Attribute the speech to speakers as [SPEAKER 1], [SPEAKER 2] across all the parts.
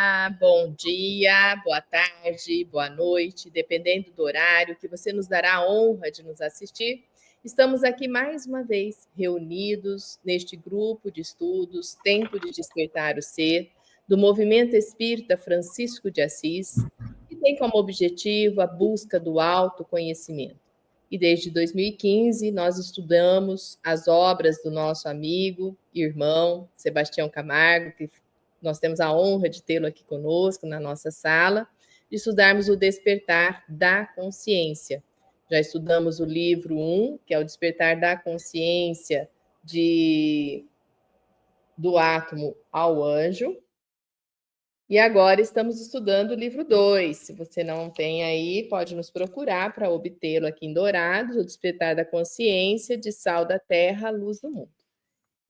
[SPEAKER 1] Olá, bom dia, boa tarde, boa noite, dependendo do horário que você nos dará a honra de nos assistir. Estamos aqui mais uma vez reunidos neste grupo de estudos Tempo de Despertar o Ser, do Movimento Espírita Francisco de Assis, que tem como objetivo a busca do autoconhecimento. E desde 2015 nós estudamos as obras do nosso amigo, irmão Sebastião Camargo, que nós temos a honra de tê-lo aqui conosco na nossa sala, de estudarmos o Despertar da Consciência. Já estudamos o livro 1, que é o Despertar da Consciência do Átomo ao Anjo. E agora estamos estudando o livro 2. Se você não tem aí, pode nos procurar para obtê-lo aqui em Dourados, o Despertar da Consciência, de Sal da Terra, Luz do Mundo.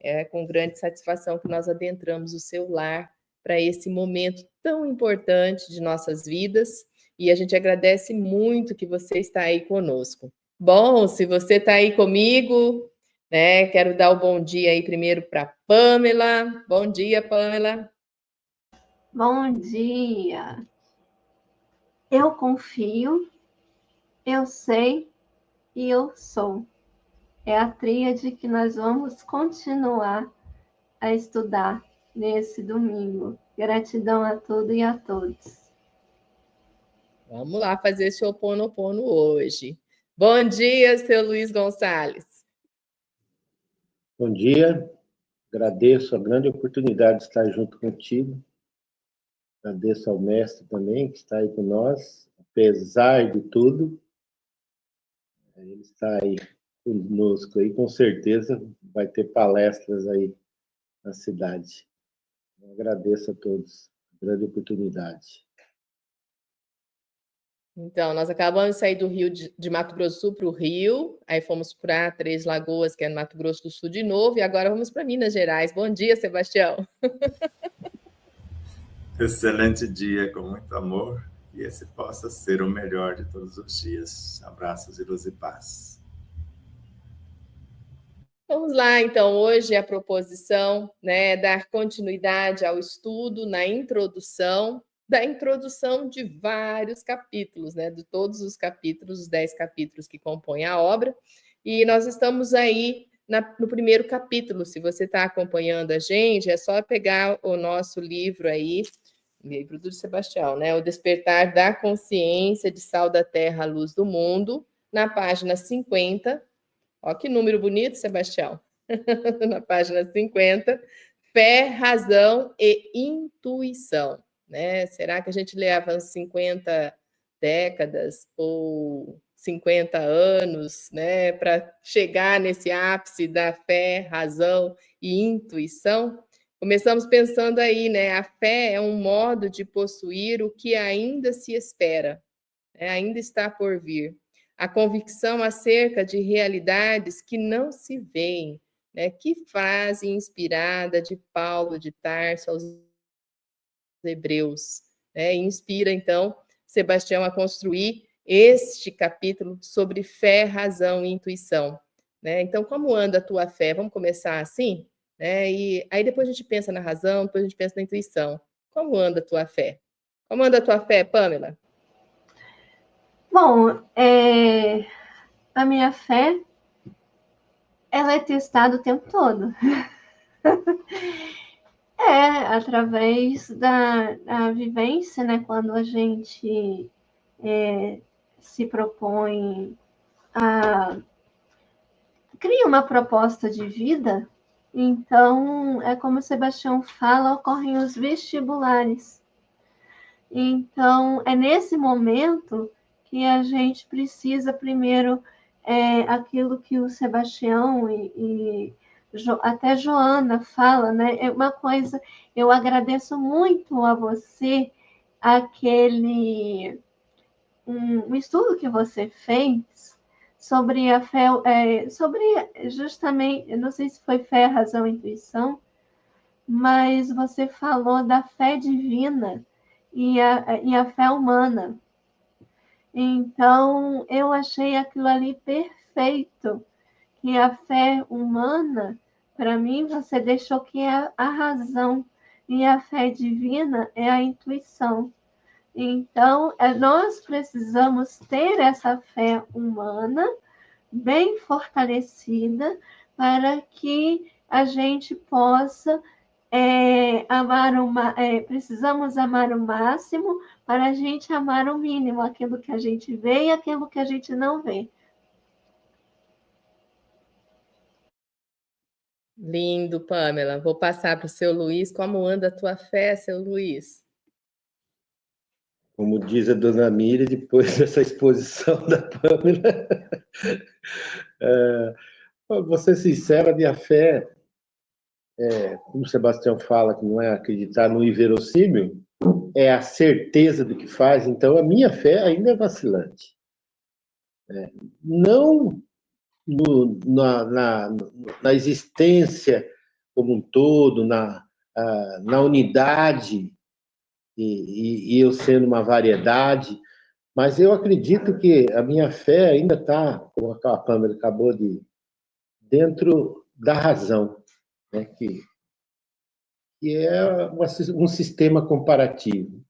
[SPEAKER 1] É com grande satisfação que nós adentramos o seu lar para esse momento tão importante de nossas vidas, e a gente agradece muito que você está aí conosco. Bom, se você está aí comigo, né, quero dar o bom dia aí primeiro para Pamela. Bom dia, Pamela.
[SPEAKER 2] Bom dia. Eu confio, eu sei e eu sou. É a tríade que nós vamos continuar a estudar nesse domingo. Gratidão a tudo e a todos.
[SPEAKER 1] Vamos lá fazer esse Ho'oponopono hoje. Bom dia, seu Luiz Gonçalves.
[SPEAKER 3] Bom dia. Agradeço a grande oportunidade de estar junto contigo. Agradeço ao mestre também, que está aí com nós, apesar de tudo. Ele está aí conosco aí, com certeza vai ter palestras aí na cidade. Eu agradeço a todos, a grande oportunidade.
[SPEAKER 1] Então, nós acabamos de sair do Rio de Mato Grosso do Sul para o Rio, aí fomos para Três Lagoas, que é no Mato Grosso do Sul de novo, e agora vamos para Minas Gerais. Bom dia, Sebastião.
[SPEAKER 4] Excelente dia, com muito amor, e esse possa ser o melhor de todos os dias. Abraços e luz e paz.
[SPEAKER 1] Vamos lá, então, hoje a proposição, né, dar continuidade ao estudo na introdução, da introdução de vários capítulos, né, de todos os capítulos, os 10 capítulos que compõem a obra, e nós estamos aí no primeiro capítulo. Se você está acompanhando a gente, é só pegar o nosso livro aí, livro do Sebastião, né, O Despertar da Consciência, de Sal da Terra, Luz do Mundo, na página 50. Ó, que número bonito, Sebastião. Na página 50, fé, razão e intuição. Né? Será que a gente leva 50 décadas ou 50 anos, né, para chegar nesse ápice da fé, razão e intuição? Começamos pensando aí, né? A fé é um modo de possuir o que ainda se espera, né? Ainda está por vir. A convicção acerca de realidades que não se veem, né? Que frase inspirada de Paulo de Tarso aos Hebreus, né? Inspira, então, Sebastião a construir este capítulo sobre fé, razão e intuição, né? Então, como anda a tua fé? Vamos começar assim? Né? E aí depois a gente pensa na razão, depois a gente pensa na intuição. Como anda a tua fé? Como anda a tua fé, Pamela?
[SPEAKER 2] Bom, a minha fé, ela é testada o tempo todo. Através da vivência, né? Quando a gente se propõe a criar uma proposta de vida, então, é como o Sebastião fala, ocorrem os vestibulares. Então, é nesse momento que a gente precisa primeiro aquilo que o Sebastião e até Joana fala, né? É uma coisa, eu agradeço muito a você um estudo que você fez sobre a fé, sobre justamente, eu não sei se foi fé, razão, intuição, mas você falou da fé divina e a fé humana. Então, eu achei aquilo ali perfeito, que a fé humana, para mim, você deixou que é a razão. e a fé divina é a intuição. Então, nós precisamos ter essa fé humana bem fortalecida para que a gente possa precisamos amar o máximo para a gente amar o mínimo, aquilo que a gente vê e aquilo que a gente não vê.
[SPEAKER 1] Lindo, Pamela. Vou passar para o seu Luiz. Como anda a tua fé, seu Luiz?
[SPEAKER 3] Como diz a dona Miriam, depois dessa exposição da Pamela, vou ser sincero, a minha fé, como o Sebastião fala, que não é acreditar no inverossímil, é a certeza do que faz, então a minha fé ainda é vacilante. Não na existência como um todo, na unidade, e eu sendo uma variedade, mas eu acredito que a minha fé ainda está, como a Pamela acabou de, dentro da razão, né? que é um sistema comparativo.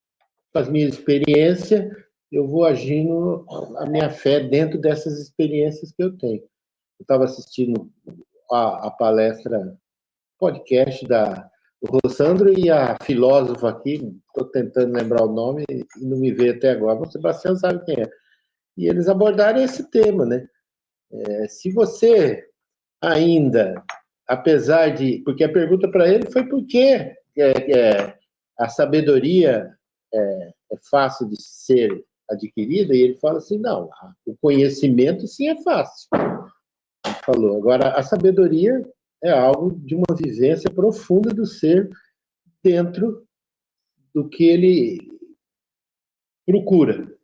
[SPEAKER 3] Com as minhas experiências, eu vou agindo a minha fé dentro dessas experiências que eu tenho. Eu estava assistindo a palestra, podcast do Rossandro e a filósofa aqui, estou tentando lembrar o nome e não me veio até agora, mas o Sebastião sabe quem é. E eles abordaram esse tema, né? Se você ainda, apesar de... Porque a pergunta para ele foi por que a sabedoria é fácil de ser adquirida, e ele fala assim, não, o conhecimento sim é fácil. Ele falou, agora a sabedoria é algo de uma vivência profunda do ser dentro do que ele procura.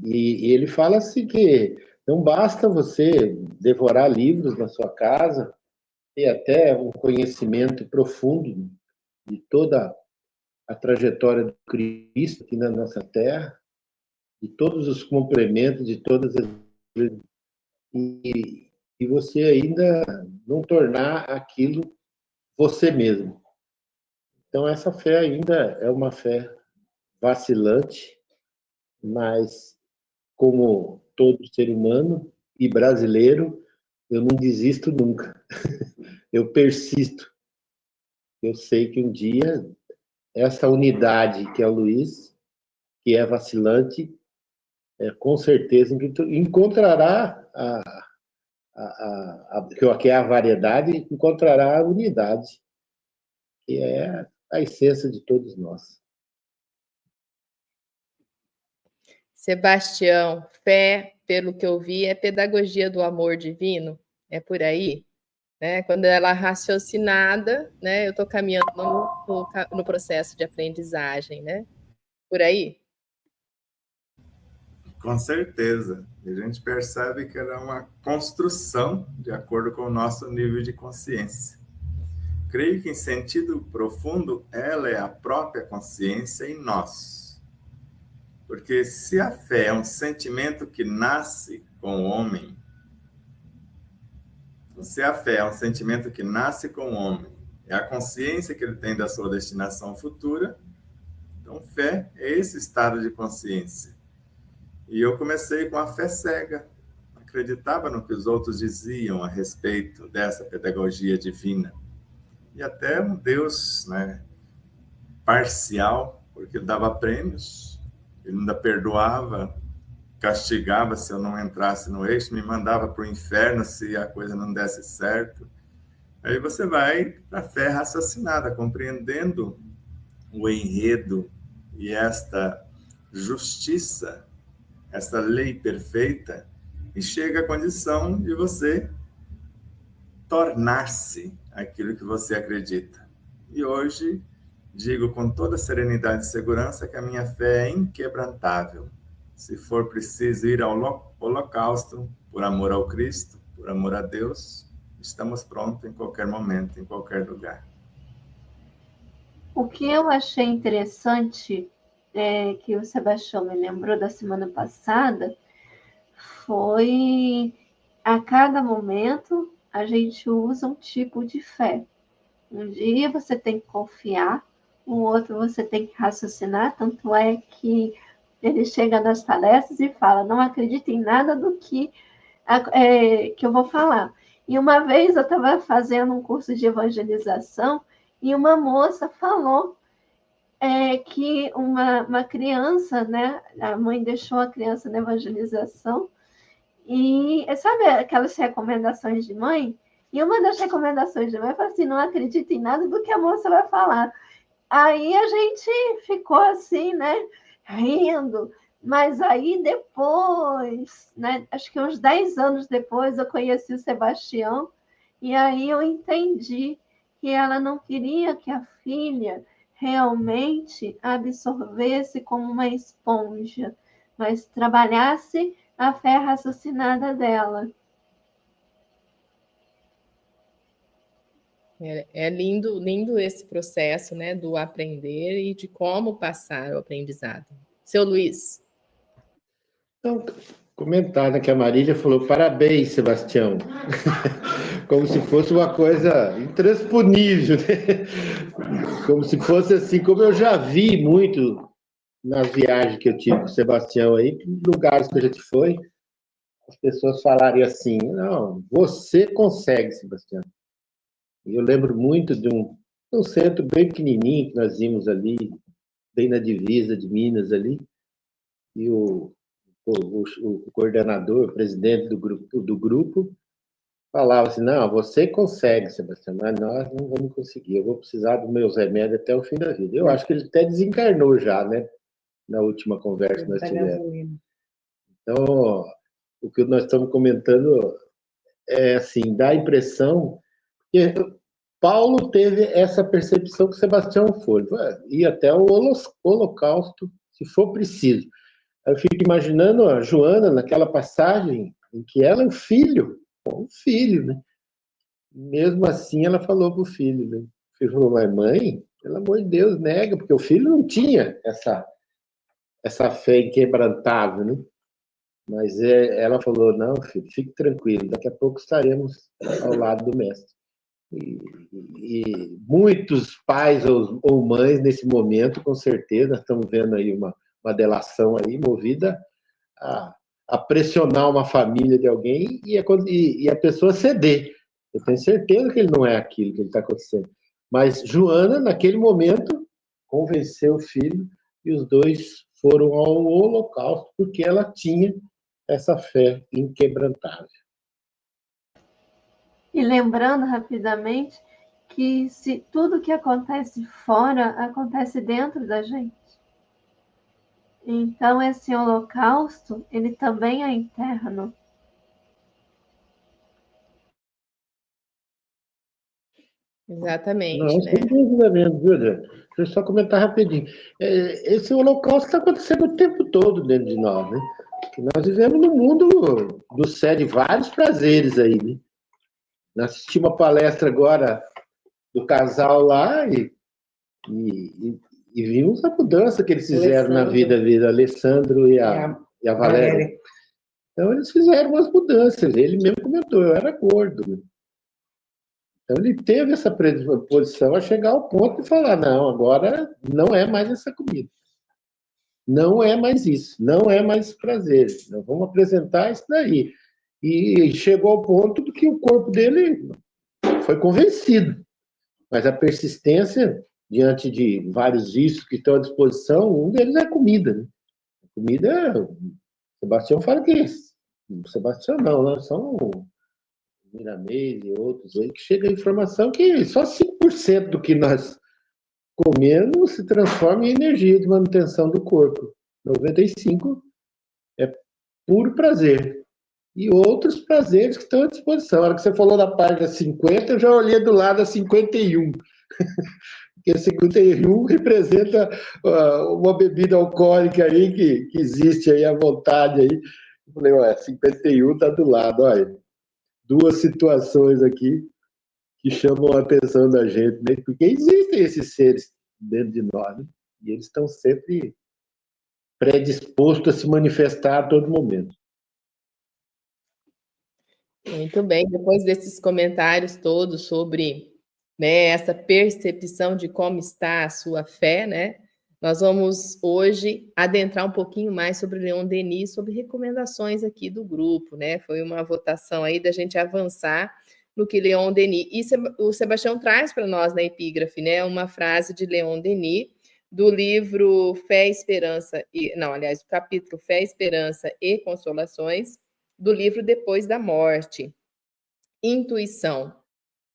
[SPEAKER 3] E ele fala assim que não basta você devorar livros na sua casa, ter até um conhecimento profundo de toda a trajetória do Cristo aqui na nossa terra, de todos os complementos, de todas as... E você ainda não tornar aquilo você mesmo. Então, essa fé ainda é uma fé vacilante, mas como todo ser humano e brasileiro, eu não desisto nunca. Eu persisto. Eu sei que um dia essa unidade que é o Luiz, que é vacilante, com certeza encontrará que é a variedade, encontrará a unidade, que é a essência de todos nós.
[SPEAKER 1] Sebastião, fé, pelo que eu vi, é pedagogia do amor divino? É por aí? Né? Quando ela é raciocinada, né? Eu estou caminhando no processo de aprendizagem, né? Por aí?
[SPEAKER 4] Com certeza. E a gente percebe que ela é uma construção de acordo com o nosso nível de consciência. Creio que, em sentido profundo, ela é a própria consciência em nós. Porque se a fé é um sentimento que nasce com o homem, se a fé é um sentimento que nasce com o homem, é a consciência que ele tem da sua destinação futura, então fé é esse estado de consciência. E eu comecei com a fé cega, acreditava no que os outros diziam a respeito dessa pedagogia divina. E até um Deus, né, parcial, porque ele dava prêmios, ele ainda perdoava, castigava se eu não entrasse no eixo, me mandava para o inferno se a coisa não desse certo. Aí você vai para a fé raciocinada, compreendendo o enredo e esta justiça, essa lei perfeita, e chega à condição de você tornar-se aquilo que você acredita. E hoje digo com toda serenidade e segurança que a minha fé é inquebrantável. Se for preciso ir ao holocausto, por amor ao Cristo, por amor a Deus, estamos prontos em qualquer momento, em qualquer lugar.
[SPEAKER 2] O que eu achei interessante, que o Sebastião me lembrou da semana passada, foi a cada momento a gente usa um tipo de fé. Um dia você tem que confiar, o outro você tem que raciocinar, tanto é que ele chega nas palestras e fala, não acredita em nada do que eu vou falar. E uma vez eu estava fazendo um curso de evangelização e uma moça falou que uma criança, né, a mãe deixou a criança na evangelização e sabe aquelas recomendações de mãe? E uma das recomendações de mãe foi assim, não acredita em nada do que a moça vai falar. Aí a gente ficou assim, né, rindo. Mas aí depois, né, acho que uns 10 anos depois, eu conheci o Sebastião e aí eu entendi que ela não queria que a filha realmente absorvesse como uma esponja, mas trabalhasse a fé raciocinada dela.
[SPEAKER 1] É lindo, lindo esse processo, né, do aprender e de como passar o aprendizado. Seu Luiz.
[SPEAKER 3] Então, comentar, que a Marília falou, parabéns, Sebastião. Como se fosse uma coisa intransponível, né? Como se fosse assim, como eu já vi muito nas viagens que eu tive com o Sebastião aí, lugares que a gente foi, as pessoas falarem assim, não, você consegue, Sebastião. E eu lembro muito de um centro bem pequenininho que nós vimos ali, bem na divisa de Minas ali, e o coordenador, o presidente do grupo falava assim, não, você consegue, Sebastião, mas nós não vamos conseguir, eu vou precisar dos meus remédios até o fim da vida. Eu acho que ele até desencarnou já, né, na última conversa que nós tivemos. Então, o que nós estamos comentando é assim, dá a impressão que Paulo teve essa percepção que Sebastião foi, ir até o holocausto, se for preciso. Eu fico imaginando a Joana naquela passagem em que ela é um filho, né? Mesmo assim, ela falou para o filho, né? O filho falou, mas mãe, pelo amor de Deus, nega, porque o filho não tinha essa fé inquebrantável, né? Mas ela falou, não, filho, fique tranquilo, daqui a pouco estaremos ao lado do mestre. E muitos pais ou mães, nesse momento, com certeza, estamos vendo aí uma delação aí, movida a pressionar uma família de alguém e a pessoa ceder. Eu tenho certeza que ele não é aquilo que ele está acontecendo. Mas Joana, naquele momento, convenceu o filho e os dois foram ao holocausto porque ela tinha essa fé inquebrantável.
[SPEAKER 2] E lembrando rapidamente que se tudo que acontece fora acontece dentro da gente. Então esse holocausto, ele também é interno.
[SPEAKER 1] Exatamente,
[SPEAKER 3] Não,
[SPEAKER 1] né?
[SPEAKER 3] sem dúvida mesmo, viu, André? Deixa eu só comentar rapidinho. Esse holocausto está acontecendo o tempo todo dentro de nós, né? Que nós vivemos num mundo do céu de vários prazeres aí, né? Nós assistimos uma palestra agora do casal lá e vimos a mudança que eles fizeram na vida, Alessandro e a Valéria. Então, eles fizeram umas mudanças. Ele mesmo comentou, eu era gordo, né? Então, ele teve essa predisposição a chegar ao ponto de falar, não, agora não é mais essa comida. Não é mais isso, não é mais prazer. Nós vamos apresentar isso daí. E chegou ao ponto de que o corpo dele foi convencido. Mas a persistência, diante de vários vícios que estão à disposição, um deles é a comida, né? A comida, o Sebastião fala que o Sebastião não, são Miramês e outros aí, que chega a informação que só 5% do que nós comemos se transforma em energia de manutenção do corpo. 95% é puro prazer. E outros prazeres que estão à disposição. A hora que você falou da página 50, eu já olhei do lado a 51. Porque 51 representa uma bebida alcoólica aí que existe aí à vontade aí. Eu falei, 51 está do lado, olha. Duas situações aqui que chamam a atenção da gente, né? Porque existem esses seres dentro de nós, né? E eles estão sempre predispostos a se manifestar a todo momento.
[SPEAKER 1] Muito bem, depois desses comentários todos sobre né, essa percepção de como está a sua fé, né? Nós vamos hoje adentrar um pouquinho mais sobre Leon Denis, sobre recomendações aqui do grupo, né? Foi uma votação aí da gente avançar no que Leon Denis. E o Sebastião traz para nós na epígrafe, né? Uma frase de Leon Denis, do livro Fé, Esperança o capítulo Fé, Esperança e Consolações, do livro Depois da Morte. Intuição,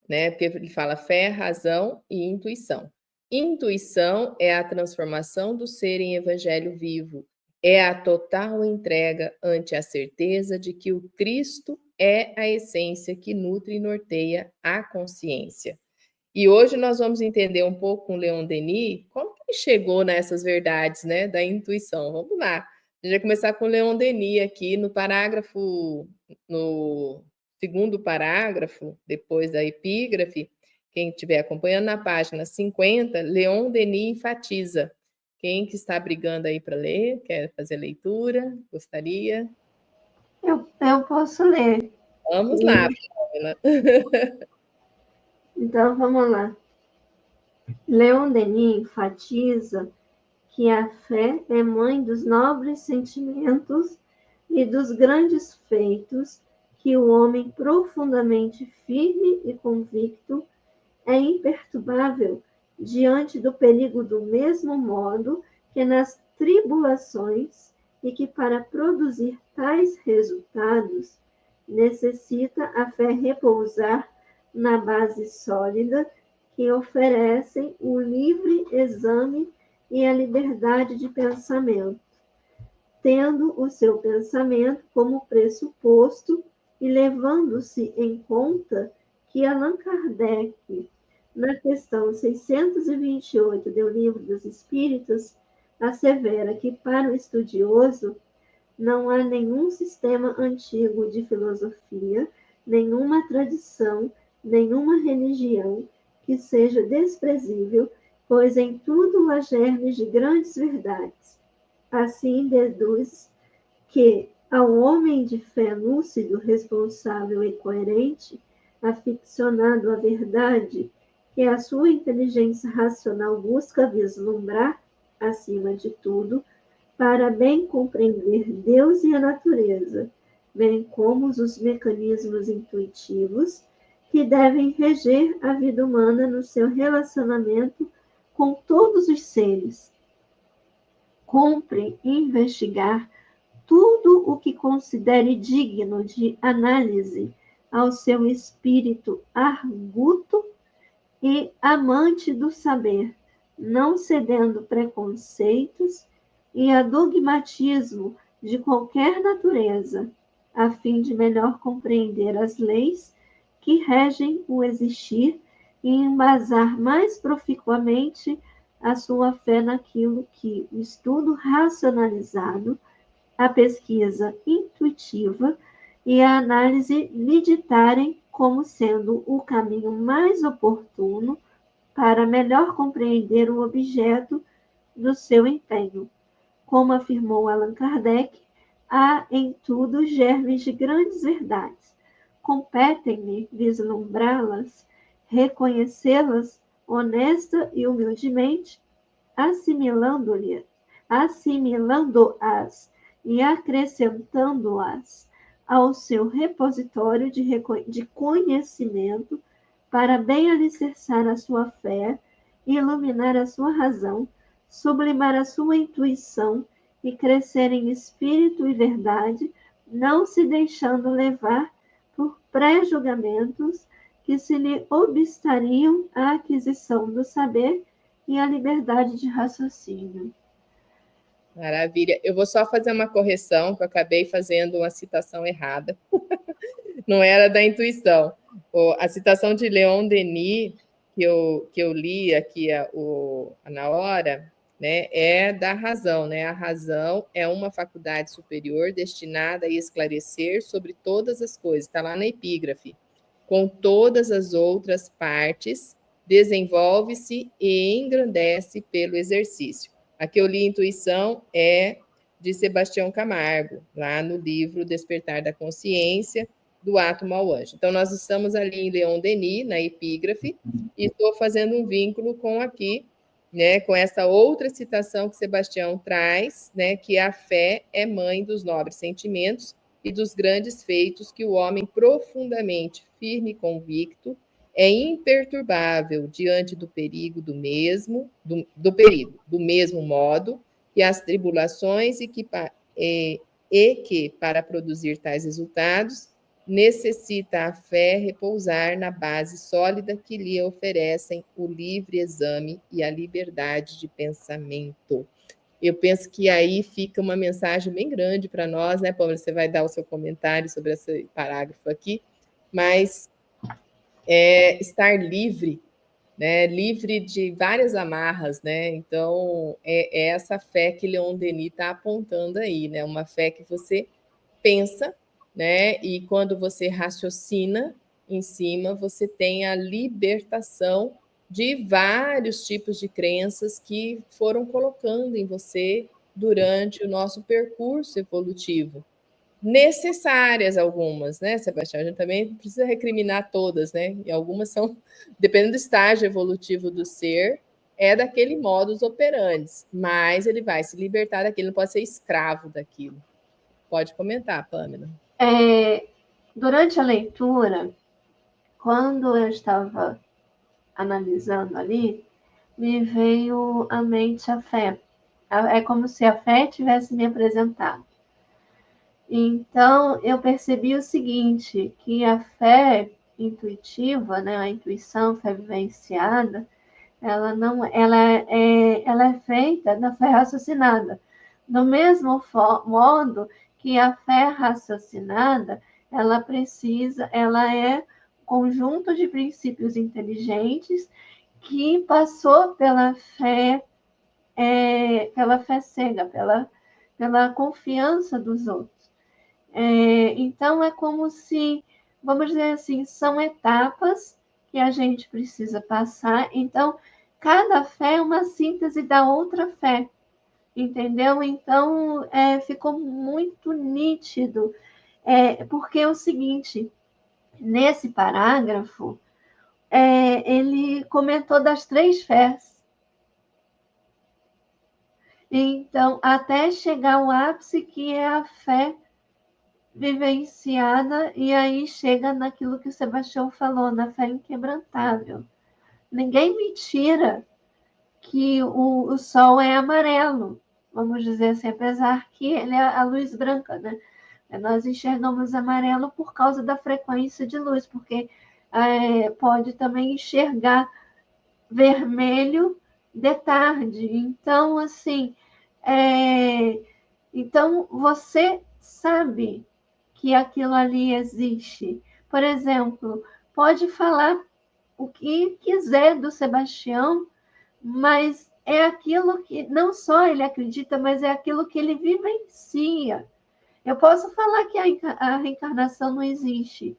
[SPEAKER 1] né? Porque ele fala fé, razão e intuição. Intuição é a transformação do ser em evangelho vivo, é a total entrega ante a certeza de que o Cristo é a essência que nutre e norteia a consciência. E hoje nós vamos entender um pouco com Leon Denis como que ele chegou nessas verdades, né, da intuição. Vamos lá. A gente vai começar com Leon Denis aqui no segundo parágrafo, depois da epígrafe. Quem estiver acompanhando na página 50, Leon Denis enfatiza. Quem que está brigando aí para ler? Quer fazer leitura? Gostaria?
[SPEAKER 2] Eu posso ler.
[SPEAKER 1] Vamos lá, Paula.
[SPEAKER 2] Então, vamos lá. Leon Denis enfatiza que a fé é mãe dos nobres sentimentos e dos grandes feitos, que o homem profundamente firme e convicto é imperturbável diante do perigo do mesmo modo que nas tribulações, e que para produzir tais resultados necessita a fé repousar na base sólida que oferecem o livre exame e a liberdade de pensamento, tendo o seu pensamento como pressuposto e levando-se em conta que Allan Kardec, na questão 628 do Livro dos Espíritos, assevera que para o estudioso não há nenhum sistema antigo de filosofia, nenhuma tradição, nenhuma religião que seja desprezível, pois em tudo há germes de grandes verdades. Assim deduz que ao homem de fé lúcido, responsável e coerente, aficionado à verdade, que a sua inteligência racional busca vislumbrar, acima de tudo, para bem compreender Deus e a natureza, bem como os mecanismos intuitivos que devem reger a vida humana no seu relacionamento com todos os seres. Cumpre investigar tudo o que considere digno de análise ao seu espírito arguto e amante do saber, não cedendo preconceitos e a dogmatismo de qualquer natureza, a fim de melhor compreender as leis que regem o existir e embasar mais proficuamente a sua fé naquilo que o estudo racionalizado, a pesquisa intuitiva e a análise lhe ditarem como sendo o caminho mais oportuno para melhor compreender o objeto do seu empenho. Como afirmou Allan Kardec, há em tudo germes de grandes verdades. Competem-me vislumbrá-las, reconhecê-las honesta e humildemente, assimilando-as e acrescentando-as ao seu repositório de conhecimento para bem alicerçar a sua fé, iluminar a sua razão, sublimar a sua intuição e crescer em espírito e verdade, não se deixando levar por pré-julgamentos que se lhe obstariam à aquisição do saber e à liberdade de raciocínio.
[SPEAKER 1] Maravilha. Eu vou só fazer uma correção, que eu acabei fazendo uma citação errada. Não era da intuição. A citação de Leon Denis, que eu li aqui na hora, né, é da razão. Né? A razão é uma faculdade superior destinada a esclarecer sobre todas as coisas. Está lá na epígrafe. Com todas as outras partes, desenvolve-se e engrandece pelo exercício. A que eu li intuição é de Sebastião Camargo, lá no livro Despertar da Consciência, do átomo ao anjo. Então, nós estamos ali em Leon Denis, na epígrafe, e estou fazendo um vínculo com aqui, né, com essa outra citação que Sebastião traz, né, que a fé é mãe dos nobres sentimentos e dos grandes feitos, que o homem profundamente firme e convicto é imperturbável diante do perigo do mesmo modo que as tribulações e que, para produzir tais resultados, necessita a fé repousar na base sólida que lhe oferecem o livre exame e a liberdade de pensamento. Eu penso que aí fica uma mensagem bem grande para nós, né, Pâmela? Você vai dar o seu comentário sobre esse parágrafo aqui, mas estar livre, né, livre de várias amarras, né? Então, é essa fé que Leon Denis está apontando aí, né? Uma fé que você pensa, né? E quando você raciocina em cima, você tem a libertação de vários tipos de crenças que foram colocando em você durante o nosso percurso evolutivo. Necessárias algumas, né, Sebastião? A gente também não precisa recriminar todas, né? E algumas são, dependendo do estágio evolutivo do ser, é daquele modus operandi, mas ele vai se libertar daquilo, não pode ser escravo daquilo. Pode comentar, Pâmela.
[SPEAKER 2] Durante a leitura, quando eu estava analisando ali, me veio à mente a fé. É como se a fé tivesse me apresentado. Então, eu percebi o seguinte, que a fé intuitiva, né, a intuição, fé vivenciada, ela é feita da fé raciocinada. Do mesmo modo que a fé raciocinada, ela é um conjunto de princípios inteligentes que passou pela fé cega, pela confiança dos outros. Então, é como se, vamos dizer assim, são etapas que a gente precisa passar. Então, cada fé é uma síntese da outra fé, entendeu? Então, ficou muito nítido, porque é o seguinte, nesse parágrafo, ele comentou das 3 fés. Então, até chegar ao ápice, que é a fé vivenciada, e aí chega naquilo que o Sebastião falou, na fé inquebrantável. Ninguém me tira que o sol é amarelo, vamos dizer assim, apesar que ele é a luz branca, né? Nós enxergamos amarelo por causa da frequência de luz, porque pode também enxergar vermelho de tarde. Então, assim, então você sabe que aquilo ali existe. Por exemplo, pode falar o que quiser do Sebastião, mas é aquilo que não só ele acredita, mas é aquilo que ele vivencia. Eu posso falar que a reencarnação não existe,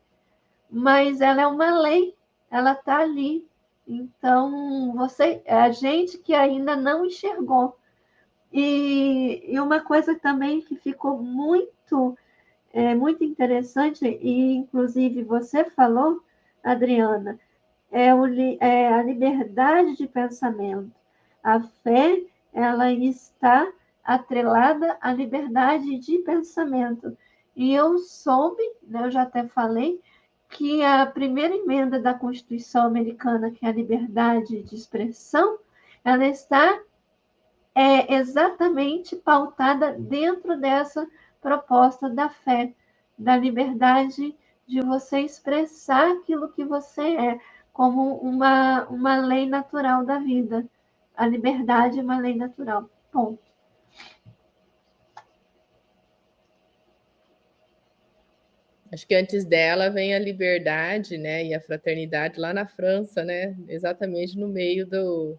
[SPEAKER 2] mas ela é uma lei, ela está ali. Então, a gente que ainda não enxergou. E uma coisa também que ficou muito interessante, e inclusive você falou, Adriana, a liberdade de pensamento. A fé, ela está atrelada à liberdade de pensamento. E eu soube, né, eu já até falei, que a primeira emenda da Constituição Americana, que é a liberdade de expressão, ela está exatamente pautada dentro dessa proposta da fé, da liberdade de você expressar aquilo que você é, como uma lei natural da vida. A liberdade é uma lei natural. Ponto.
[SPEAKER 1] Acho que antes dela vem a liberdade, né, e a fraternidade lá na França, né, exatamente no meio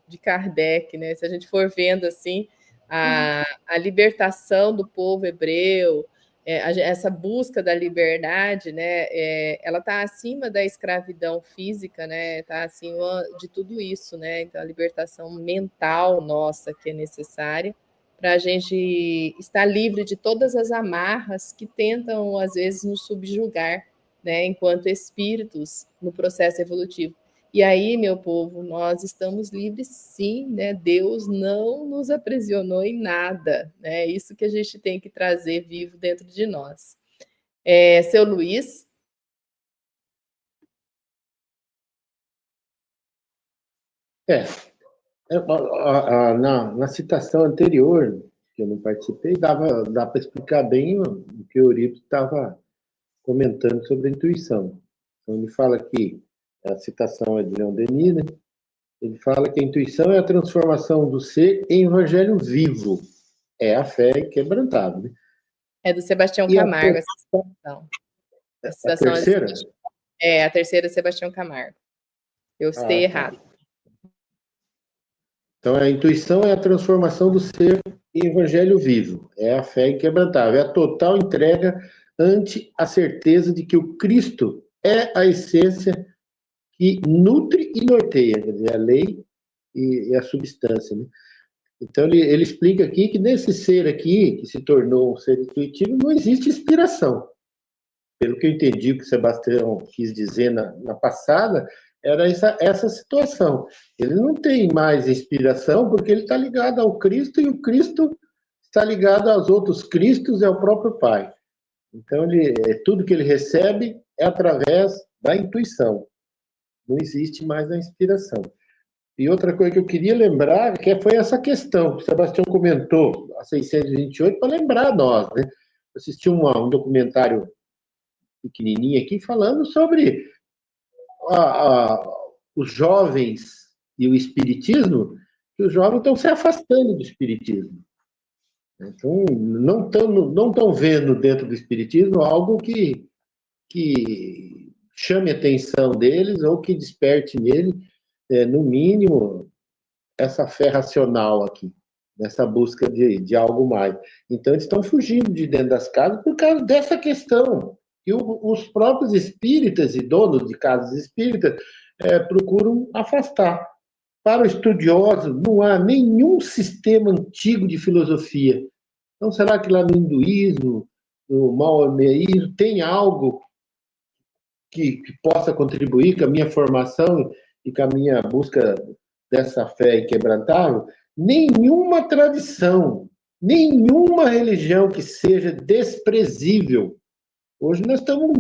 [SPEAKER 1] de Kardec, né, se a gente for vendo assim a libertação do povo hebreu, essa busca da liberdade, né, ela está acima da escravidão física, né, está acima de tudo isso, né, então a libertação mental nossa que é necessária para a gente estar livre de todas as amarras que tentam, às vezes, nos subjugar, né, enquanto espíritos no processo evolutivo. E aí, meu povo, nós estamos livres sim, né? Deus não nos aprisionou em nada, né? É isso que a gente tem que trazer vivo dentro de nós. Seu Luiz?
[SPEAKER 3] Na citação anterior, que eu não participei, dá para explicar bem o que o Euripides estava comentando sobre a intuição. Então, ele fala que a citação é de Leon Denis, né? Ele fala que a intuição é a transformação do ser em evangelho vivo. É a fé inquebrantável. Né?
[SPEAKER 1] É do Sebastião
[SPEAKER 3] E
[SPEAKER 1] Camargo, essa citação. A citação
[SPEAKER 3] terceira?
[SPEAKER 1] A terceira é Sebastião Camargo. Eu citei errado.
[SPEAKER 3] Então, a intuição é a transformação do ser em evangelho vivo. É a fé inquebrantável. É a total entrega ante a certeza de que o Cristo é a essência que nutre e norteia, quer dizer, a lei e a substância. Né? Então, ele explica aqui que nesse ser aqui, que se tornou um ser intuitivo, não existe inspiração. Pelo que eu entendi, o que o Sebastião quis dizer na passada, era essa situação. Ele não tem mais inspiração porque ele está ligado ao Cristo e o Cristo está ligado aos outros Cristos e ao próprio Pai. Então, tudo que ele recebe é através da intuição. Não existe mais a inspiração. E outra coisa que eu queria lembrar foi essa questão que o Sebastião comentou, a 628, para lembrar nós. Né? Eu assisti um documentário pequenininho aqui falando sobre os jovens e o espiritismo, que os jovens estão se afastando do espiritismo. Então, não estão vendo dentro do espiritismo algo que chame a atenção deles ou que desperte nele, no mínimo, essa fé racional aqui, nessa busca de algo mais. Então, eles estão fugindo de dentro das casas por causa dessa questão. E os próprios espíritas e donos de casas espíritas procuram afastar. Para o estudioso, não há nenhum sistema antigo de filosofia. Então, será que lá no hinduísmo, no maomeísmo, tem algo que possa contribuir com a minha formação e com a minha busca dessa fé inquebrantável? Nenhuma tradição, nenhuma religião que seja desprezível. Hoje nós estamos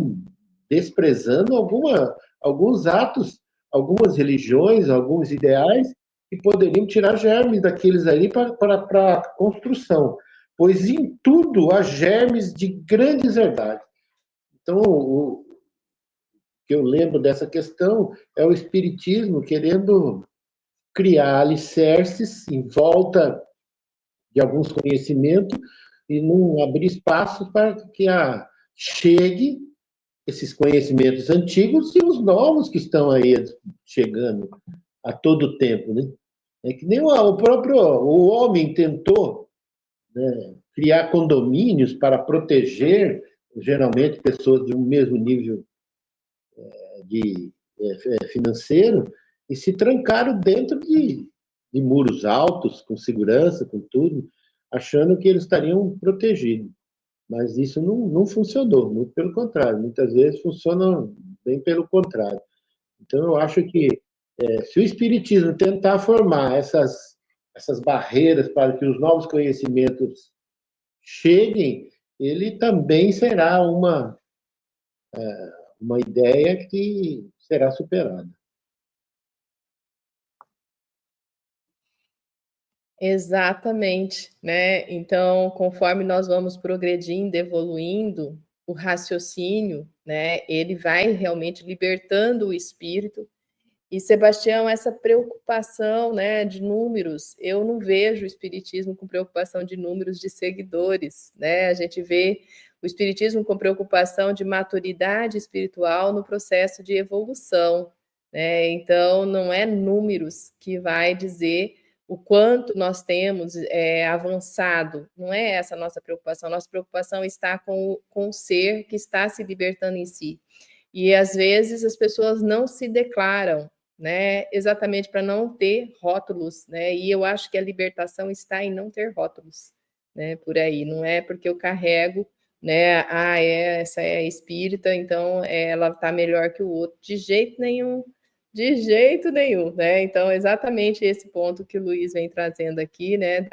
[SPEAKER 3] desprezando alguns atos, algumas religiões, alguns ideais que poderiam tirar germes daqueles ali para a construção. Pois em tudo há germes de grandes verdades. Então, o que eu lembro dessa questão é o espiritismo querendo criar alicerces em volta de alguns conhecimentos e não abrir espaço para que chegue esses conhecimentos antigos e os novos que estão aí chegando a todo tempo, né? É que nem o homem tentou, né, criar condomínios para proteger, geralmente, pessoas de um mesmo nível financeiro, e se trancaram dentro de muros altos, com segurança, com tudo, achando que eles estariam protegidos. Mas isso não funcionou, muito pelo contrário. Muitas vezes funciona bem pelo contrário. Então, eu acho que se o Espiritismo tentar formar essas barreiras para que os novos conhecimentos cheguem, ele também será uma ideia que será superada.
[SPEAKER 1] Exatamente, né? Então, conforme nós vamos progredindo, evoluindo, o raciocínio, né, ele vai realmente libertando o espírito. E, Sebastião, essa preocupação, né, de números, eu não vejo o espiritismo com preocupação de números de seguidores, né? A gente vê o espiritismo com preocupação de maturidade espiritual no processo de evolução, né? Então, não é números que vai dizer o quanto nós temos avançado, não é essa a nossa preocupação está com o ser que está se libertando em si. E às vezes as pessoas não se declaram, né, exatamente para não ter rótulos, né? E eu acho que a libertação está em não ter rótulos, né? Por aí, não é porque eu carrego né? Essa é espírita, então ela está melhor que o outro. De jeito nenhum, né? Então, exatamente esse ponto que o Luiz vem trazendo aqui, né?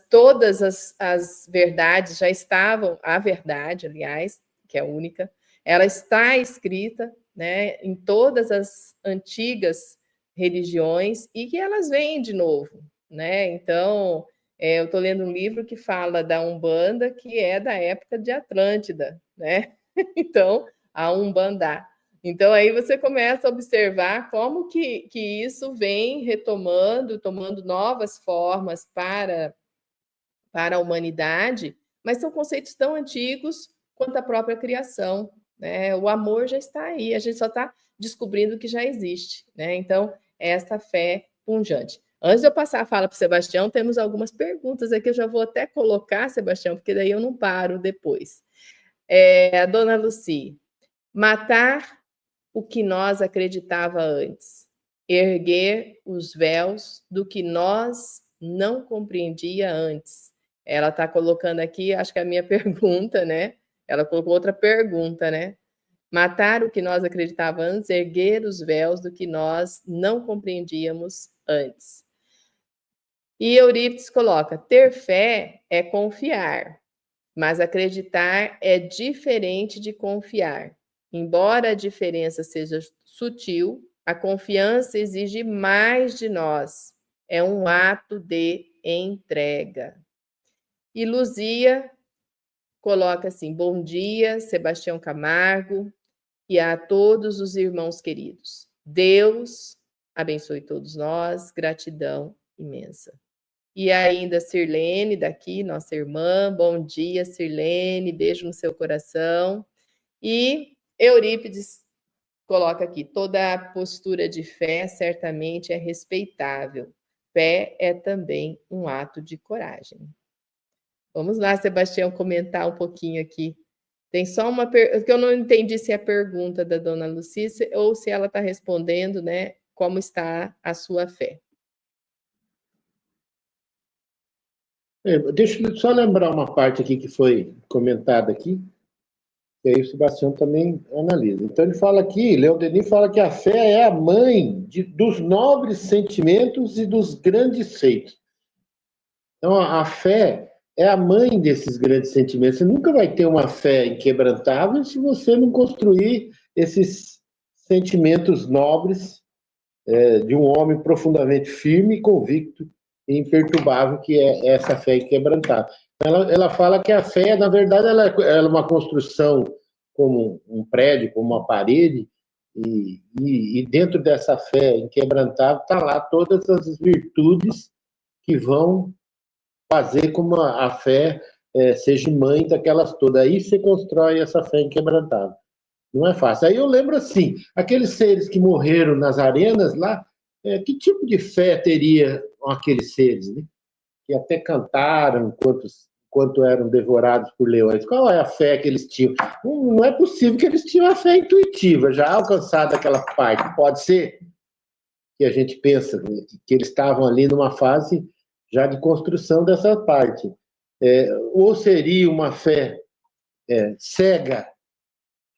[SPEAKER 1] Todas as verdades já estavam, a verdade, aliás, que é a única, ela está escrita, né, em todas as antigas religiões e que elas vêm de novo, né? Então, eu estou lendo um livro que fala da Umbanda, que é da época de Atlântida, né? Então, a Umbanda. Então, aí você começa a observar como que isso vem retomando, tomando novas formas para a humanidade, mas são conceitos tão antigos quanto a própria criação, né? O amor já está aí, a gente só está descobrindo que já existe, né? Então, essa fé pungente. Antes de eu passar a fala para o Sebastião, temos algumas perguntas aqui, eu já vou até colocar, Sebastião, porque daí eu não paro depois. A dona Lucy, matar o que nós acreditava antes, erguer os véus do que nós não compreendia antes. Ela está colocando aqui, acho que é a minha pergunta, né? Ela colocou outra pergunta, né? Matar o que nós acreditávamos antes, erguer os véus do que nós não compreendíamos antes. E Eurípides coloca: ter fé é confiar, mas acreditar é diferente de confiar. Embora a diferença seja sutil, a confiança exige mais de nós. É um ato de entrega. E Luzia coloca assim: bom dia, Sebastião Camargo, e a todos os irmãos queridos. Deus abençoe todos nós, gratidão imensa. E ainda Sirlene, daqui, nossa irmã, bom dia, Sirlene, beijo no seu coração. E Eurípides coloca aqui: toda postura de fé certamente é respeitável. Fé é também um ato de coragem. Vamos lá, Sebastião, comentar um pouquinho aqui. Tem só uma pergunta, que eu não entendi se é a pergunta da dona Lucy ou se ela está respondendo, né, como está a sua fé.
[SPEAKER 3] Deixa eu só lembrar uma parte aqui que foi comentada aqui, que aí o Sebastião também analisa. Então ele fala aqui, Leon Denis fala que a fé é a mãe dos nobres sentimentos e dos grandes feitos. Então a fé é a mãe desses grandes sentimentos. Você nunca vai ter uma fé inquebrantável se você não construir esses sentimentos nobres de um homem profundamente firme e convicto e imperturbável, que é essa fé inquebrantável. Ela fala que a fé, na verdade, ela é uma construção como um prédio, como uma parede, e dentro dessa fé inquebrantável está lá todas as virtudes que vão fazer com que a fé seja mãe daquelas todas. Aí você constrói essa fé inquebrantável. Não é fácil. Aí eu lembro assim, aqueles seres que morreram nas arenas lá, que tipo de fé teriam aqueles seres, né? Que até cantaram enquanto eram devorados por leões. Qual é a fé que eles tinham? Não é possível que eles tinham a fé intuitiva, já alcançada aquela parte. Pode ser que a gente pensa que eles estavam ali numa fase já de construção dessa parte. Ou seria uma fé cega,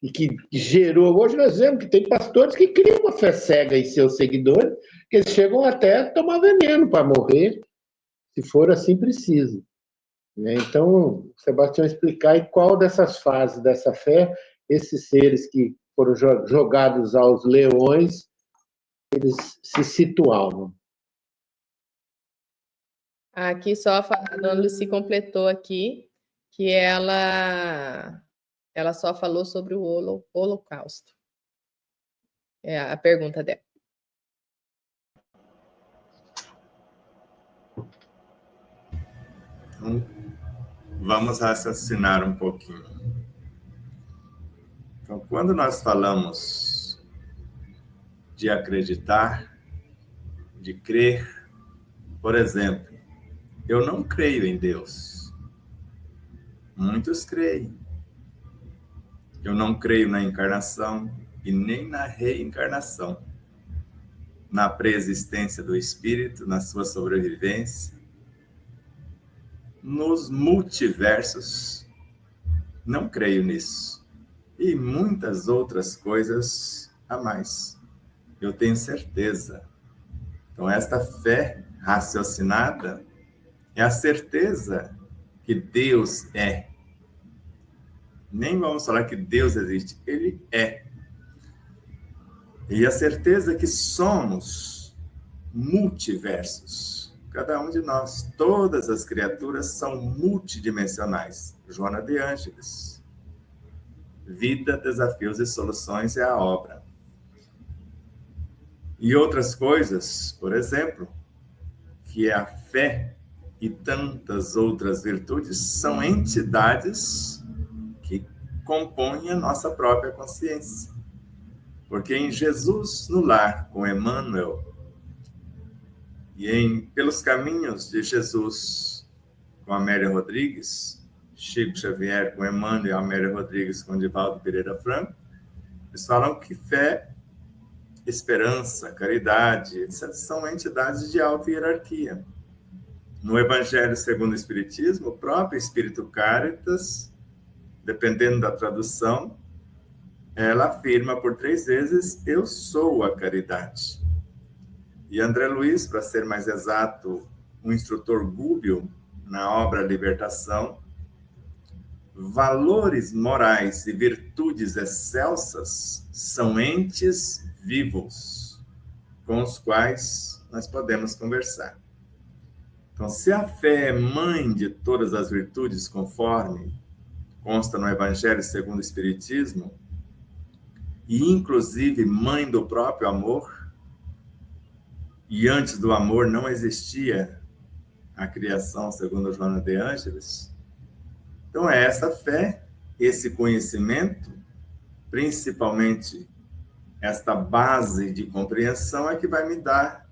[SPEAKER 3] e que gerou... Hoje nós vemos que tem pastores que criam uma fé cega em seus seguidores, que eles chegam até a tomar veneno para morrer, se for assim preciso. Então, Sebastião explicar em qual dessas fases dessa fé, esses seres que foram jogados aos leões, eles se situavam.
[SPEAKER 1] Aqui só a dona Lucy completou aqui que ela só falou sobre o Holocausto. É a pergunta dela.
[SPEAKER 4] Então, vamos raciocinar um pouquinho. Então, quando nós falamos de acreditar, de crer, por exemplo, eu não creio em Deus. Muitos creem. Eu não creio na encarnação e nem na reencarnação, na preexistência do espírito, na sua sobrevivência, nos multiversos, Não creio nisso. E muitas outras coisas a mais. Eu tenho certeza. Então, esta fé raciocinada é a certeza que Deus é. Nem vamos falar que Deus existe. Ele é. E a certeza que somos multiversos. Cada um de nós, todas as criaturas são multidimensionais. Joana de Ângeles. Vida, desafios e soluções é a obra. E outras coisas, por exemplo, que é a fé e tantas outras virtudes, são entidades que compõem a nossa própria consciência. Porque em Jesus no lar, com Emmanuel, e pelos caminhos de Jesus com Amélia Rodrigues, Chico Xavier com Emmanuel e Amélia Rodrigues com Divaldo Pereira Franco, eles falam que fé, esperança, caridade, etc., são entidades de alta hierarquia. No Evangelho segundo o Espiritismo, o próprio Espírito Caritas, dependendo da tradução, ela afirma por 3 vezes, eu sou a caridade. E André Luiz, para ser mais exato, o instrutor Gúbio, na obra Libertação, valores morais e virtudes excelsas são entes vivos, com os quais nós podemos conversar. Então, se a fé é mãe de todas as virtudes, conforme consta no Evangelho segundo o Espiritismo, e inclusive mãe do próprio amor, e antes do amor não existia a criação, segundo Joana de Ângeles. Então, é essa fé, esse conhecimento, principalmente esta base de compreensão, é que vai me dar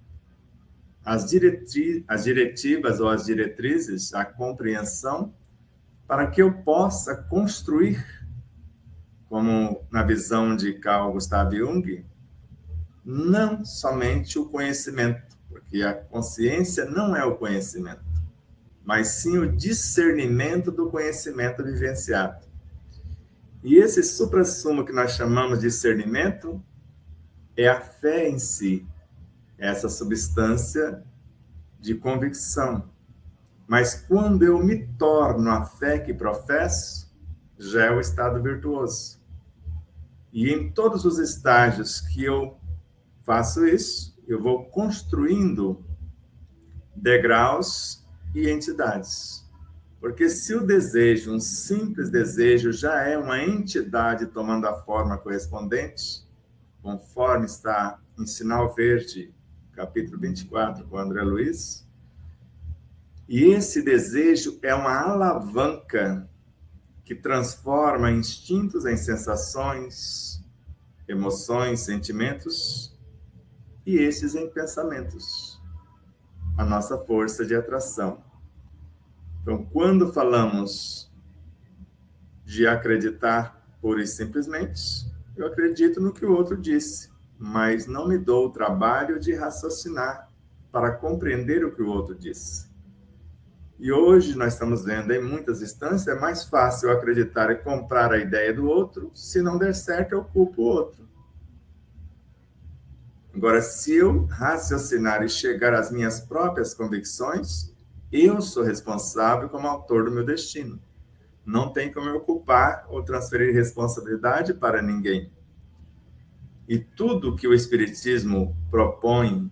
[SPEAKER 4] as diretivas ou as diretrizes, a compreensão, para que eu possa construir, como na visão de Carl Gustav Jung, não somente o conhecimento, porque a consciência não é o conhecimento, mas sim o discernimento do conhecimento vivenciado. E esse suprassumo que nós chamamos de discernimento é a fé em si, essa substância de convicção. Mas quando eu me torno a fé que professo, já é o estado virtuoso. E em todos os estágios que eu faço isso, eu vou construindo degraus e entidades. Porque se o desejo, um simples desejo, já é uma entidade tomando a forma correspondente, conforme está em Sinal Verde, capítulo 24, com André Luiz, e esse desejo é uma alavanca que transforma instintos em sensações, emoções, sentimentos, e esses em pensamentos, a nossa força de atração. Então, quando falamos de acreditar pura e simplesmente, eu acredito no que o outro disse, mas não me dou o trabalho de raciocinar para compreender o que o outro disse. E hoje nós estamos vendo em muitas instâncias, é mais fácil acreditar e comprar a ideia do outro, se não der certo eu culpo o outro. Agora, se eu raciocinar e chegar às minhas próprias convicções, eu sou responsável como autor do meu destino. Não tem como eu culpar ou transferir responsabilidade para ninguém. E tudo que o Espiritismo propõe,